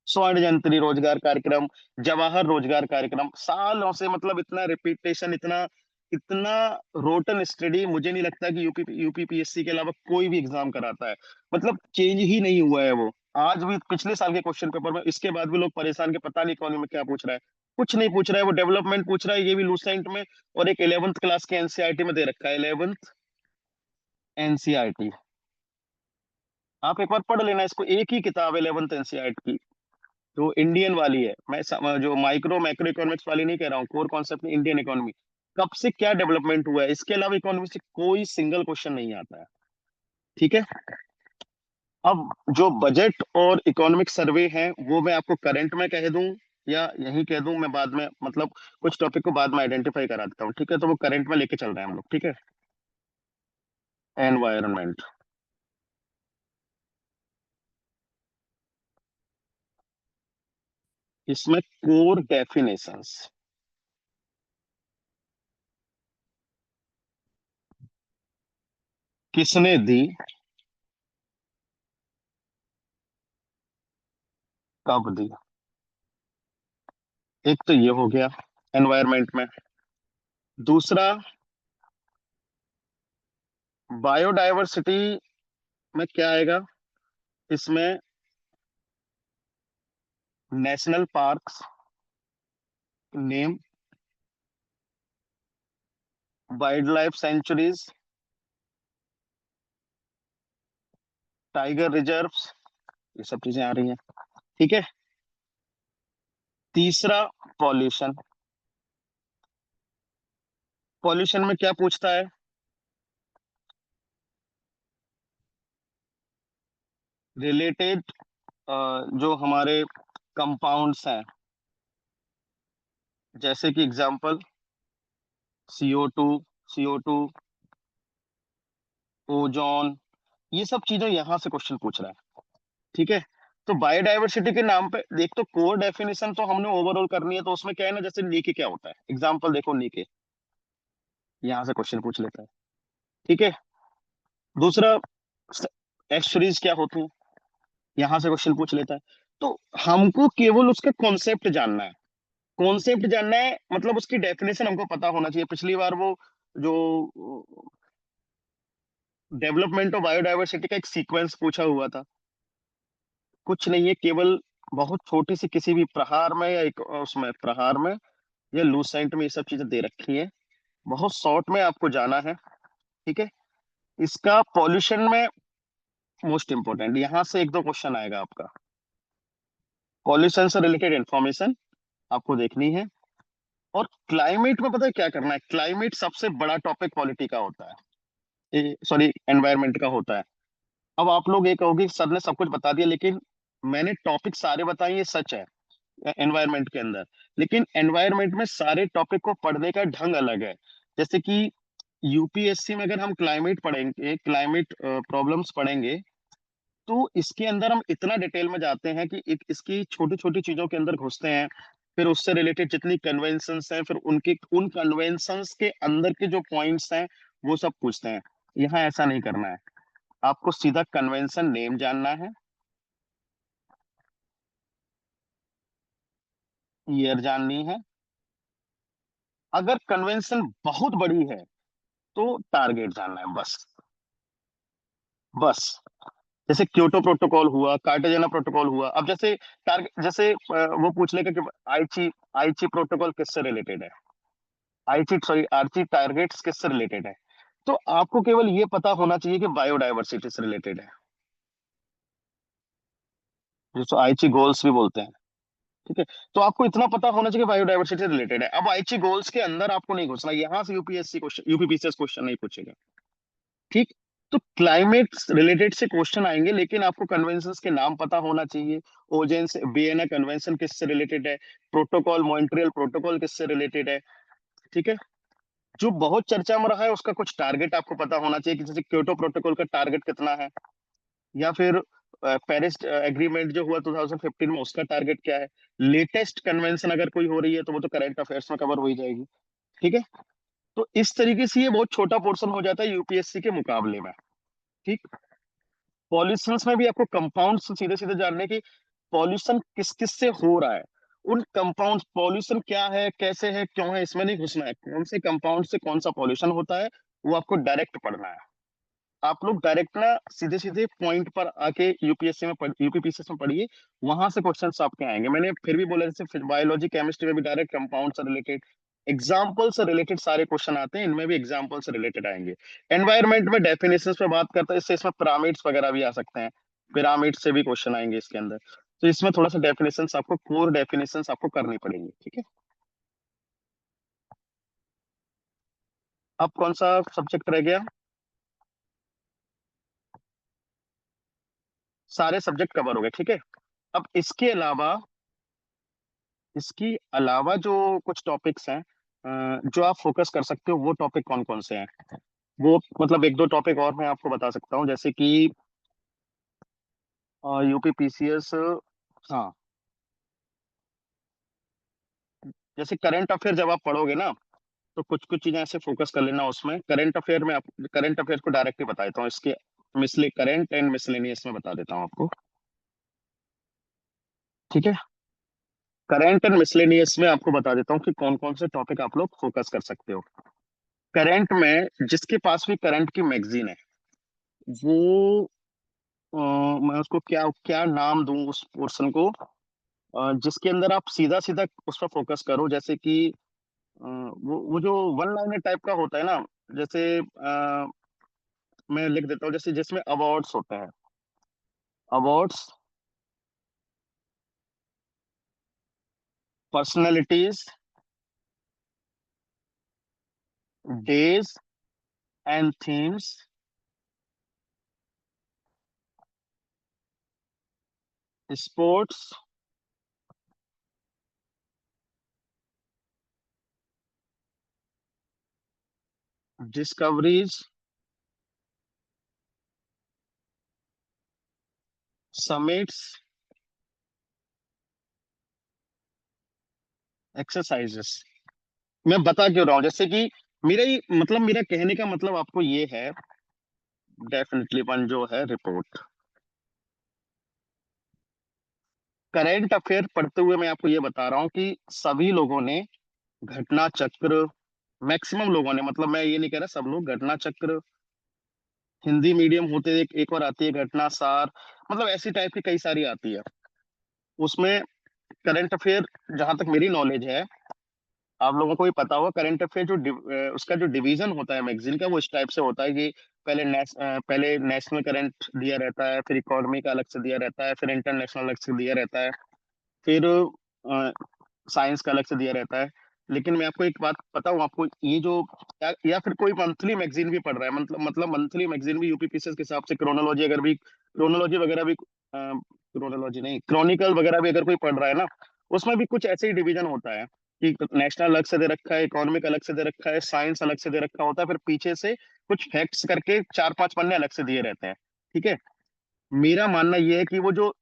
स्वर्ण जयंती रोजगार कार्यक्रम, जवाहर रोजगार कार्यक्रम, सालों से मतलब इतना रिपीटेशन, इतना इतना रोटन स्टडी मुझे नहीं लगता कि यूपीपीएससी के अलावा कोई भी एग्जाम कराता है। मतलब चेंज ही नहीं हुआ है वो। आज भी पिछले साल के क्वेश्चन पेपर में इसके बाद भी लोग परेशान के पता नहीं इकोनॉमी में क्या पूछ रहा है। कुछ नहीं पूछ रहा है वो, डेवलपमेंट पूछ रहा है, ये भी लूसेंट में। और एक 11th क्लास के एनसीईआरटी में दे रखा है, 11th एनसीईआरटी। आप एक बार पढ़ लेना इसको, एक ही किताब है 11th एनसीईआरटी की, जो इंडियन वाली है। जो माइक्रो मैक्रो इकोनॉमिक्स वाली नहीं कह रहा हूँ, कोर कॉन्सेप्ट में इंडियन इकोनॉमी कब से क्या डेवलपमेंट हुआ है, इसके अलावा इकोनॉमी से कोई सिंगल क्वेश्चन नहीं आता है। ठीक है। अब जो बजट और इकोनॉमिक सर्वे है वो मैं आपको करंट में कह दूं या यही कह दूं, मैं बाद में मतलब कुछ टॉपिक को बाद में आइडेंटिफाई करा देता हूँ। ठीक है, तो वो करंट में लेके चल रहे हैं हम लोग। ठीक है। एनवायरनमेंट। इसमें कोर डेफिनेशंस किसने दी, कब दी। एक तो ये हो गया एनवायरनमेंट में। दूसरा, बायोडायवर्सिटी में क्या आएगा, इसमें national parks name, wild life sanctuaries, tiger reserves, ये सब चीजें आ रही हैं। ठीक है। तीसरा, पॉल्यूशन। पॉल्यूशन में क्या पूछता है, रिलेटेड जो हमारे कंपाउंड्स हैं, जैसे कि एग्जांपल CO2, CO2, ओजोन, ये सब चीजें यहां से क्वेश्चन पूछ रहा है। ठीक है। तो बायोडायवर्सिटी के नाम पे देख, तो कोर डेफिनेशन तो हमने ओवरऑल करनी है, तो उसमें क्या है ना, जैसे नीके क्या होता है, एग्जांपल देखो नीके, यहां से क्वेश्चन पूछ लेता है। ठीक है। दूसरा, एक्सरीज क्या होती है, यहां से क्वेश्चन पूछ लेता है। तो हमको केवल उसका कॉन्सेप्ट जानना है, कॉन्सेप्ट जानना है, मतलब उसकी डेफिनेशन हमको पता होना चाहिए। पिछली बार वो जो डेवलपमेंट ऑफ बायोडायवर्सिटी का एक सीक्वेंस पूछा हुआ था, कुछ नहीं है, केवल बहुत छोटी सी किसी भी प्रहार में या एक उसमें प्रहार में या लूसेंट में ये सब चीजें दे रखी हैं, बहुत शॉर्ट में आपको जाना है। ठीक है। इसका पॉल्यूशन में मोस्ट इंपोर्टेंट, यहां से एक दो क्वेश्चन आएगा आपका, पॉल्यूशन से रिलेटेड इंफॉर्मेशन आपको देखनी है। और क्लाइमेट में पता है क्या करना है, क्लाइमेट सबसे बड़ा टॉपिक पॉलिटी का होता है, सॉरी एनवायरनमेंट का होता है। अब आप लोग ये कहोगे सर ने सब कुछ बता दिया, लेकिन मैंने टॉपिक सारे बताए, ये सच है एनवायरनमेंट के अंदर, लेकिन एनवायरनमेंट में सारे टॉपिक को पढ़ने का ढंग अलग है। जैसे कि यूपीएससी में अगर हम क्लाइमेट पढ़ेंगे, क्लाइमेट प्रॉब्लम्स पढ़ेंगे, तो इसके अंदर हम इतना डिटेल में जाते हैं कि एक इसकी छोटी छोटी चीजों के अंदर घुसते हैं, फिर उससे रिलेटेड जितनी कन्वेंशंस हैं, फिर उनके उन कन्वेंशंस के अंदर के जो पॉइंट्स हैं वो सब पूछते हैं। यहाँ ऐसा नहीं करना है, आपको सीधा कन्वेंशन नेम जानना है, ईयर जाननी है, अगर कन्वेंशन बहुत बड़ी है तो टारगेट जानना है, बस। बस जैसे क्योटो प्रोटोकॉल हुआ, कार्टाजेना प्रोटोकॉल हुआ, अब जैसे टारगेट, जैसे वो पूछ लेगा कि आईची आईची प्रोटोकॉल किससे रिलेटेड है, आईची सॉरी आर्ची टारगेट्स किससे रिलेटेड है। तो आपको केवल ये पता होना चाहिए कि बायोडायवर्सिटी से रिलेटेड है, जिसको आईची गोल्स भी बोलते हैं। ठीक है। तो आपको इतना पता होना चाहिए कि बायोडायवर्सिटी से रिलेटेड है। अब आईची गोल्स के अंदर आपको नहीं घुसना, यहां से यूपीएससी क्वेश्चन, यूपीपीसीएस क्वेश्चन नहीं पूछेगा। ठीक। तो क्लाइमेट रिलेटेड से क्वेश्चन आएंगे, लेकिन आपको कन्वेंशंस के नाम पता होना चाहिए। ओजेन से वियना कन्वेंशन किससे रिलेटेड है, प्रोटोकॉल मॉन्ट्रियल प्रोटोकॉल किससे रिलेटेड है। ठीक है। जो बहुत चर्चा में रहा है उसका कुछ टारगेट आपको पता होना चाहिए, कि जैसे क्योटो प्रोटोकॉल का टारगेट कितना है, या फिर पेरिस एग्रीमेंट जो हुआ 2015 में उसका टारगेट क्या है। लेटेस्ट कन्वेंशन अगर कोई हो रही है तो वो तो करंट अफेयर्स में कवर हो ही जाएगी। ठीक है। तो इस तरीके से ये बहुत छोटा पोर्शन हो जाता है यूपीएससी के मुकाबले में। ठीक। पॉल्यूशंस में भी आपको कंपाउंड सीधे सीधे जानने की, पॉल्यूशन किस किस से हो रहा है, उन कंपाउंड, पॉल्यूशन क्या है, कैसे है, क्यों है, इसमें नहीं घुसना है, कौन से कंपाउंड से कौन सा पॉल्यूशन होता है वो आपको डायरेक्ट पढ़ना है। आप लोग डायरेक्ट ना सीधे सीधे पॉइंट पर आके यूपीएससी में यूपीपीसीएस में पढ़िए, वहां से क्वेश्चंस आपके आएंगे। मैंने फिर भी बोला, जैसे बायोलॉजी केमिस्ट्री में भी डायरेक्ट कंपाउंड से रिलेटेड, एग्जाम्पल से रिलेटेड सारे क्वेश्चन आते हैं, इनमें भी एग्जाम्पल से रिलेटेड आएंगे। एनवायरनमेंट में डेफिनेशंस पे बात करते हैं, इससे इसमें पिरामिड्स वगैरह भी आ सकते हैं, पिरामिड से भी क्वेश्चन आएंगे इसके अंदर। तो इसमें थोड़ा सा डेफिनेशंस आपको, कोर डेफिनेशंस आपको करनी पड़ेंगी, ठीक है। अब कौन सा सब्जेक्ट रह गया? सारे सब्जेक्ट कवर हो गए, ठीक है। अब इसकी अलावा जो कुछ टॉपिक्स हैं जो आप फोकस कर सकते हो, वो टॉपिक कौन कौन से हैं? वो मतलब एक दो टॉपिक और मैं आपको बता सकता हूँ, जैसे कि यूपी पीसीएस, हाँ, जैसे करंट अफेयर जब आप पढ़ोगे ना, तो कुछ कुछ चीजें ऐसे फोकस कर लेना उसमें। करंट अफेयर में आप करंट अफेयर को डायरेक्टली बता देता हूँ, इसके मिसले करंट एंड मिसलेनियस में बता देता हूँ आपको, ठीक है। करंट एंड मिसलेनियस में आपको बता देता हूँ कि कौन कौन से टॉपिक आप लोग फोकस कर सकते हो। करंट में जिसके पास भी करंट की मैगजीन है, वो मैं उसको क्या क्या नाम दूं उस पोर्शन को, जिसके अंदर आप सीधा सीधा उस पर फोकस करो, जैसे कि वो जो वन लाइनर टाइप का होता है ना, जैसे मैं लिख देता हूँ, जैसे जिसमें अवार्ड्स होते हैं, awards, personalities, days and themes, sports, discoveries, summits, exercises. मैं बता क्यों रहा हूँ, जैसे कि मेरा कहने का मतलब आपको ये है, डेफिनेटली वन जो है रिपोर्ट। करंट अफेयर पढ़ते हुए मैं आपको ये बता रहा हूँ कि सभी लोगों ने घटना चक्र, मैक्सिमम लोगों ने, मतलब मैं ये नहीं कह रहा सब लोग, घटना चक्र, हिंदी मीडियम होते एक और आती है घटना सार, मतलब ऐसी टाइप की कई सारी आती है उसमें। करंट अफेयर, जहां तक मेरी नॉलेज है, आप लोगों को भी पता होगा, करंट अफेयर उसका जो डिवीजन होता है मैगजीन का, वो इस टाइप से होता है कि पहले नेशनल करंट दिया रहता है, फिर इकोनॉमी का अलग से दिया रहता है, फिर इंटरनेशनल अलग से दिया रहता है, फिर साइंस का अलग से दिया रहता है। लेकिन मैं आपको एक बात बताऊं, आपको ये जो या फिर कोई मंथली मैगजीन भी पढ़ रहा है, मतलब मंथली मैगजीन भी यूपीपीसीएस के हिसाब से क्रोनोलॉजी, अगर भी क्रोनोलॉजी वगैरह भी, क्रोनोलॉजी नहीं, क्रॉनिकल वगैरह भी अगर कोई पढ़ रहा है ना, उसमें भी कुछ ऐसे ही डिवीजन होता है कि नेशनल अलग से दे रखा है, इकोनॉमिक अलग से दे रखा है, साइंस अलग से दे रखा होता है, फिर पीछे से कुछ फैक्ट्स करके चार पांच पन्ने अलग से दिए रहते हैं, ठीक है। मेरा मानना यह है कि वो जो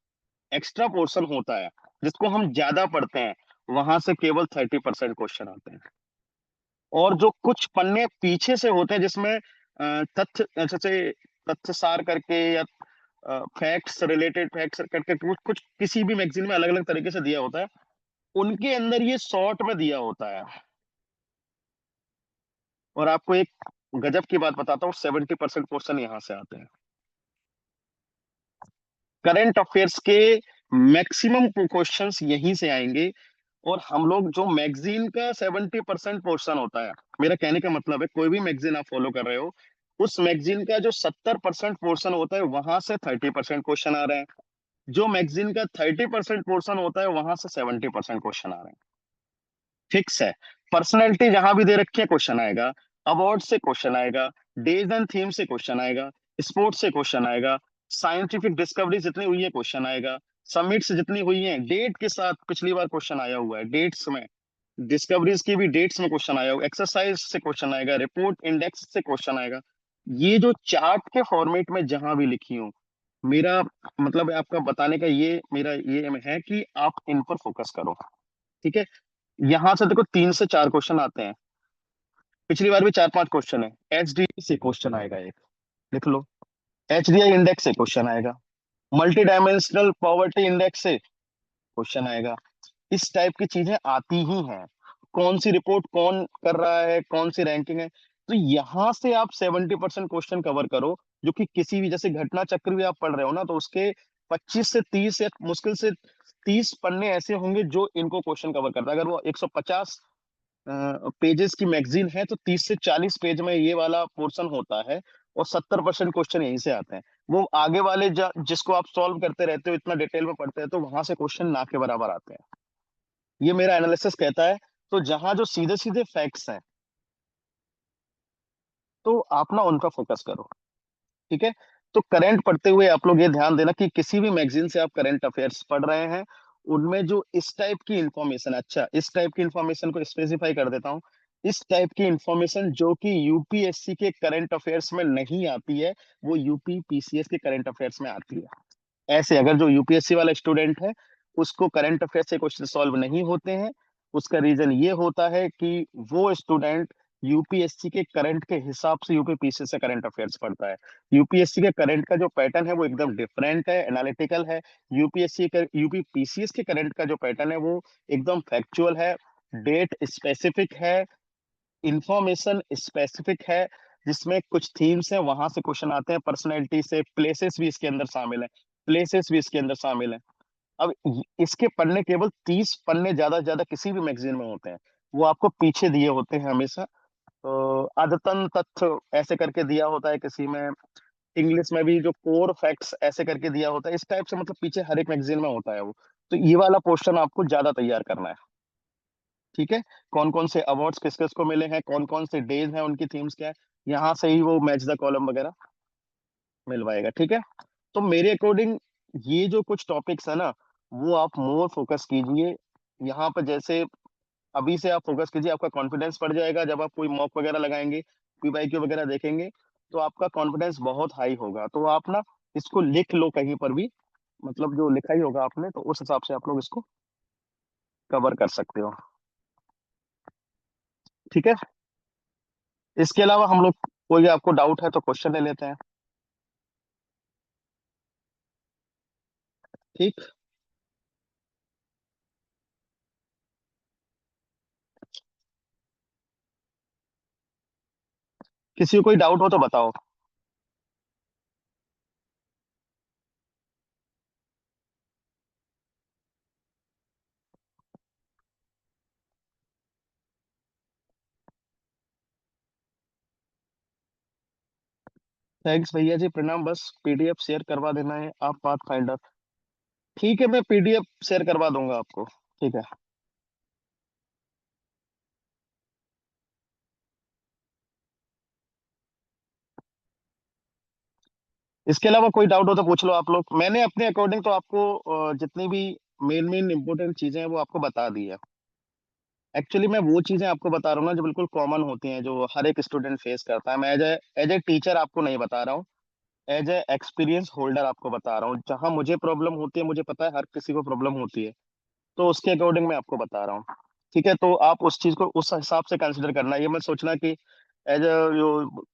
एक्स्ट्रा पोर्शन होता है, जिसको हम ज्यादा पढ़ते हैं, वहां से केवल 30% क्वेश्चन आते हैं। और जो कुछ पन्ने पीछे से होते हैं, जिसमें तथ्य, जैसे तथ्य सार करके, या फैक्ट्स, रिलेटेड फैक्ट्स करके, कुछ कुछ किसी भी मैगजीन में अलग अलग तरीके से दिया होता है, उनके अंदर ये शॉर्ट में दिया होता है। और आपको एक गजब की बात बताता हूँ, 70% क्वेश्चन यहाँ से आते हैं। करंट अफेयर्स के मैक्सिमम क्वेश्चंस यहीं से आएंगे। और हम लोग जो मैगजीन का 70% पोर्शन होता है, मेरा कहने का मतलब है, कोई भी मैगजीन आप फॉलो कर रहे हो, उस मैगजीन का जो 70% पोर्शन होता है, वहां से 30% क्वेश्चन आ रहे हैं। जो मैगजीन का 30% पोर्शन होता है, वहां से 70% क्वेश्चन आ रहे हैं। फिक्स है। पर्सनैलिटी जहां भी दे रखी है, क्वेश्चन आएगा। अवार्ड से क्वेश्चन आएगा। डेज एंड थीम से क्वेश्चन आएगा। स्पोर्ट्स से क्वेश्चन आएगा। साइंटिफिक डिस्कवरी जितनी हुई है, क्वेश्चन आएगा। समिट्स जितनी हुई है, डेट के साथ पिछली बार क्वेश्चन आया हुआ है, डेट्स में। डिस्कवरीज की भी डेट्स में क्वेश्चन आया हुआ, एक्सरसाइज से क्वेश्चन आएगा, रिपोर्ट इंडेक्स से क्वेश्चन आएगा। ये जो चार्ट के फॉर्मेट में जहां भी लिखी हूँ, मेरा मतलब आपका बताने का ये मेरा ये aim है कि आप इन पर फोकस करो, ठीक है। यहां से देखो 3 से 4 क्वेश्चन आते हैं, पिछली बार भी 4 5 क्वेश्चन है। एचडीआई से क्वेश्चन आएगा एक, लिख लो। एचडीआई इंडेक्स से क्वेश्चन आएगा। मल्टी डायमेंशनल पॉवर्टी इंडेक्स से क्वेश्चन आएगा। इस टाइप की चीजें आती ही हैं। कौन सी रिपोर्ट कौन कर रहा है, कौन सी रैंकिंग है, तो यहां से आप 70% क्वेश्चन कवर करो। जो कि किसी भी, जैसे घटना चक्र भी आप पढ़ रहे हो ना, तो उसके 25 से 30 या मुश्किल से 30 पन्ने ऐसे होंगे जो इनको क्वेश्चन कवर करता है। अगर वो 150 पेजेस की मैगजीन है, तो 30 से 40 पेज में ये वाला पोर्शन होता है, और 70% क्वेश्चन यहीं से आते हैं। वो आगे वाले जिसको आप सॉल्व करते रहते हो, इतना डिटेल में पढ़ते हैं, तो वहां से क्वेश्चन ना के बराबर आते हैं। ये मेरा एनालिसिस कहता है। तो जहां जो सीधे सीधे फैक्ट्स हैं, तो आप ना उनका फोकस करो। ठीक है। तो करंट पढ़ते हुए आप लोग ये ध्यान देना कि किसी भी मैगजीन से आप करंट अफेयर्स पढ़ रहे हैं, उनमें जो इस टाइप की इंफॉर्मेशन, अच्छा इस टाइप की इंफॉर्मेशन को स्पेसिफाई कर देता हूँ, इस टाइप की इंफॉर्मेशन जो कि यूपीएससी के करंट अफेयर्स में नहीं आती है, वो यूपी पीसीएस के करंट अफेयर्स में आती है। ऐसे अगर जो यूपीएससी वाला स्टूडेंट है, उसको करंट अफेयर से क्वेश्चन सॉल्व नहीं होते हैं, उसका रीजन ये होता है कि वो स्टूडेंट यूपीएससी के करंट के हिसाब से यूपीपीसी से करंट अफेयर्स पढ़ता है। यूपीएससी के करंट का जो पैटर्न है वो एकदम डिफरेंट है, एनालिटिकल है। यूपीएससी का यूपीपीसीएस के करंट का जो पैटर्न है वो एकदम फैक्चुअल है, डेट स्पेसिफिक है, इंफॉर्मेशन स्पेसिफिक है, जिसमें कुछ थीम्स हैं, वहां से क्वेश्चन आते हैं, पर्सनैलिटी से, प्लेसेस भी इसके अंदर शामिल है, प्लेसेस भी इसके अंदर शामिल है। अब इसके पन्ने केवल 30 पन्ने ज्यादा से ज्यादा किसी भी मैगजीन में होते हैं, वो आपको पीछे दिए होते हैं हमेशा। तो अद्यतन तथ्य ऐसे करके दिया होता है किसी में, इंग्लिश में भी जो कोर फैक्ट्स ऐसे करके दिया होता है, इस टाइप से, मतलब पीछे हर एक मैगजीन में होता है वो। तो ये वाला पोर्शन आपको ज्यादा तैयार करना है। ठीक है। कौन कौन से अवार्ड्स किस किस को मिले हैं, कौन कौन से डेज हैं, उनकी थीम्स क्या है, यहाँ से ही वो मैच द कॉलम वगैरह मिलवाएगा। ठीक है। तो मेरे अकॉर्डिंग ये जो कुछ टॉपिक्स है ना, वो आप मोर फोकस कीजिए यहाँ पर। जैसे अभी से आप फोकस कीजिए, आपका कॉन्फिडेंस बढ़ जाएगा। जब आप कोई मॉक वगैरह लगाएंगे, पीवाईक्यू वगैरह देखेंगे, तो आपका कॉन्फिडेंस बहुत हाई होगा। तो आप ना इसको लिख लो कहीं पर भी, मतलब जो लिखा ही होगा आपने, तो उस हिसाब से आप लोग इसको कवर कर सकते हो। ठीक है। इसके अलावा हम लोग, कोई आपको डाउट है तो क्वेश्चन ले लेते हैं। ठीक। किसी को कोई डाउट हो तो बताओ। थैंक्स भैया जी, प्रणाम। बस पीडीएफ शेयर करवा देना है आप, पाथ फाइंडर। ठीक है, मैं पीडीएफ शेयर करवा दूंगा आपको। ठीक है। इसके अलावा कोई डाउट हो तो पूछ लो आप लोग। मैंने अपने अकॉर्डिंग तो आपको जितनी भी मेन मेन इंपॉर्टेंट चीजें हैं वो आपको बता दी है। एक्चुअली मैं वो चीजें आपको बता रहा हूँ ना जो बिल्कुल कॉमन होती हैं, जो हर एक स्टूडेंट फेस करता है। मैं एज ए टीचर आपको नहीं बता रहा हूँ, एज ए एक्सपीरियंस होल्डर आपको बता रहा हूँ। जहां मुझे प्रॉब्लम होती है, मुझे पता है हर किसी को प्रॉब्लम होती है, तो उसके अकॉर्डिंग मैं आपको बता रहा हूँ। ठीक है। तो आप उस चीज को उस हिसाब से कंसिडर करना। ये मत सोचना कि एज अ जो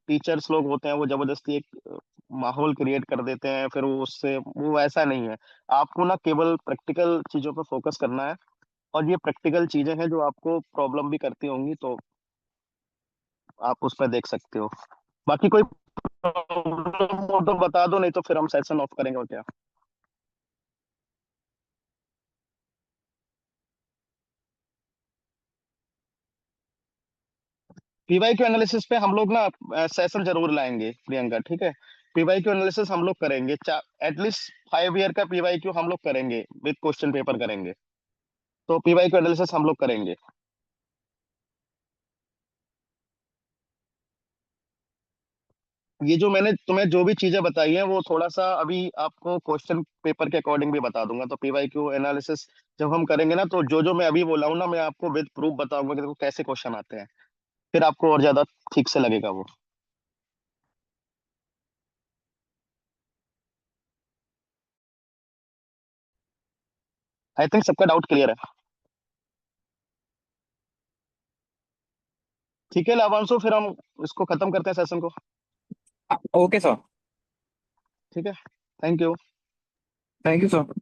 टीचर्स लोग होते हैं वो जबरदस्ती एक माहौल क्रिएट कर देते हैं, फिर वो उससे, वो ऐसा नहीं है। आपको ना केवल प्रैक्टिकल चीजों पर फोकस करना है, और ये प्रैक्टिकल चीजें हैं जो आपको प्रॉब्लम भी करती होंगी, तो आप उस पर देख सकते हो। बाकी कोई प्रॉब्लम हो तो बता दो, नहीं तो फिर हम सेशन ऑफ करेंगे, और क्या। पीवाई क्यू एनालिसिस पे हम लोग ना सेशन जरूर लाएंगे प्रियंका। ठीक है। पीवाई क्यू एनालिसिस हम लोग करेंगे, एटलीस्ट 5 ईयर का पीवाई क्यू हम लोग करेंगे, विद क्वेश्चन पेपर करेंगे। तो पीवाई क्यू एनालिसिस हम लोग करेंगे। ये जो मैंने तुम्हें जो भी चीजें बताई हैं, वो थोड़ा सा अभी आपको क्वेश्चन पेपर के अकॉर्डिंग भी बता दूंगा। तो पीवाई क्यू एनालिसिस जब हम करेंगे ना, तो जो जो मैं अभी बोला हूँ ना, मैं आपको विद प्रूफ बताऊंगा कि देखो कैसे क्वेश्चन आते हैं, फिर आपको और ज्यादा ठीक से लगेगा वो। आई थिंक सबका डाउट क्लियर है। ठीक है लाभांशु, फिर हम इसको खत्म करते हैं सेशन को। Okay sir. ठीक है। Thank you. Thank you sir.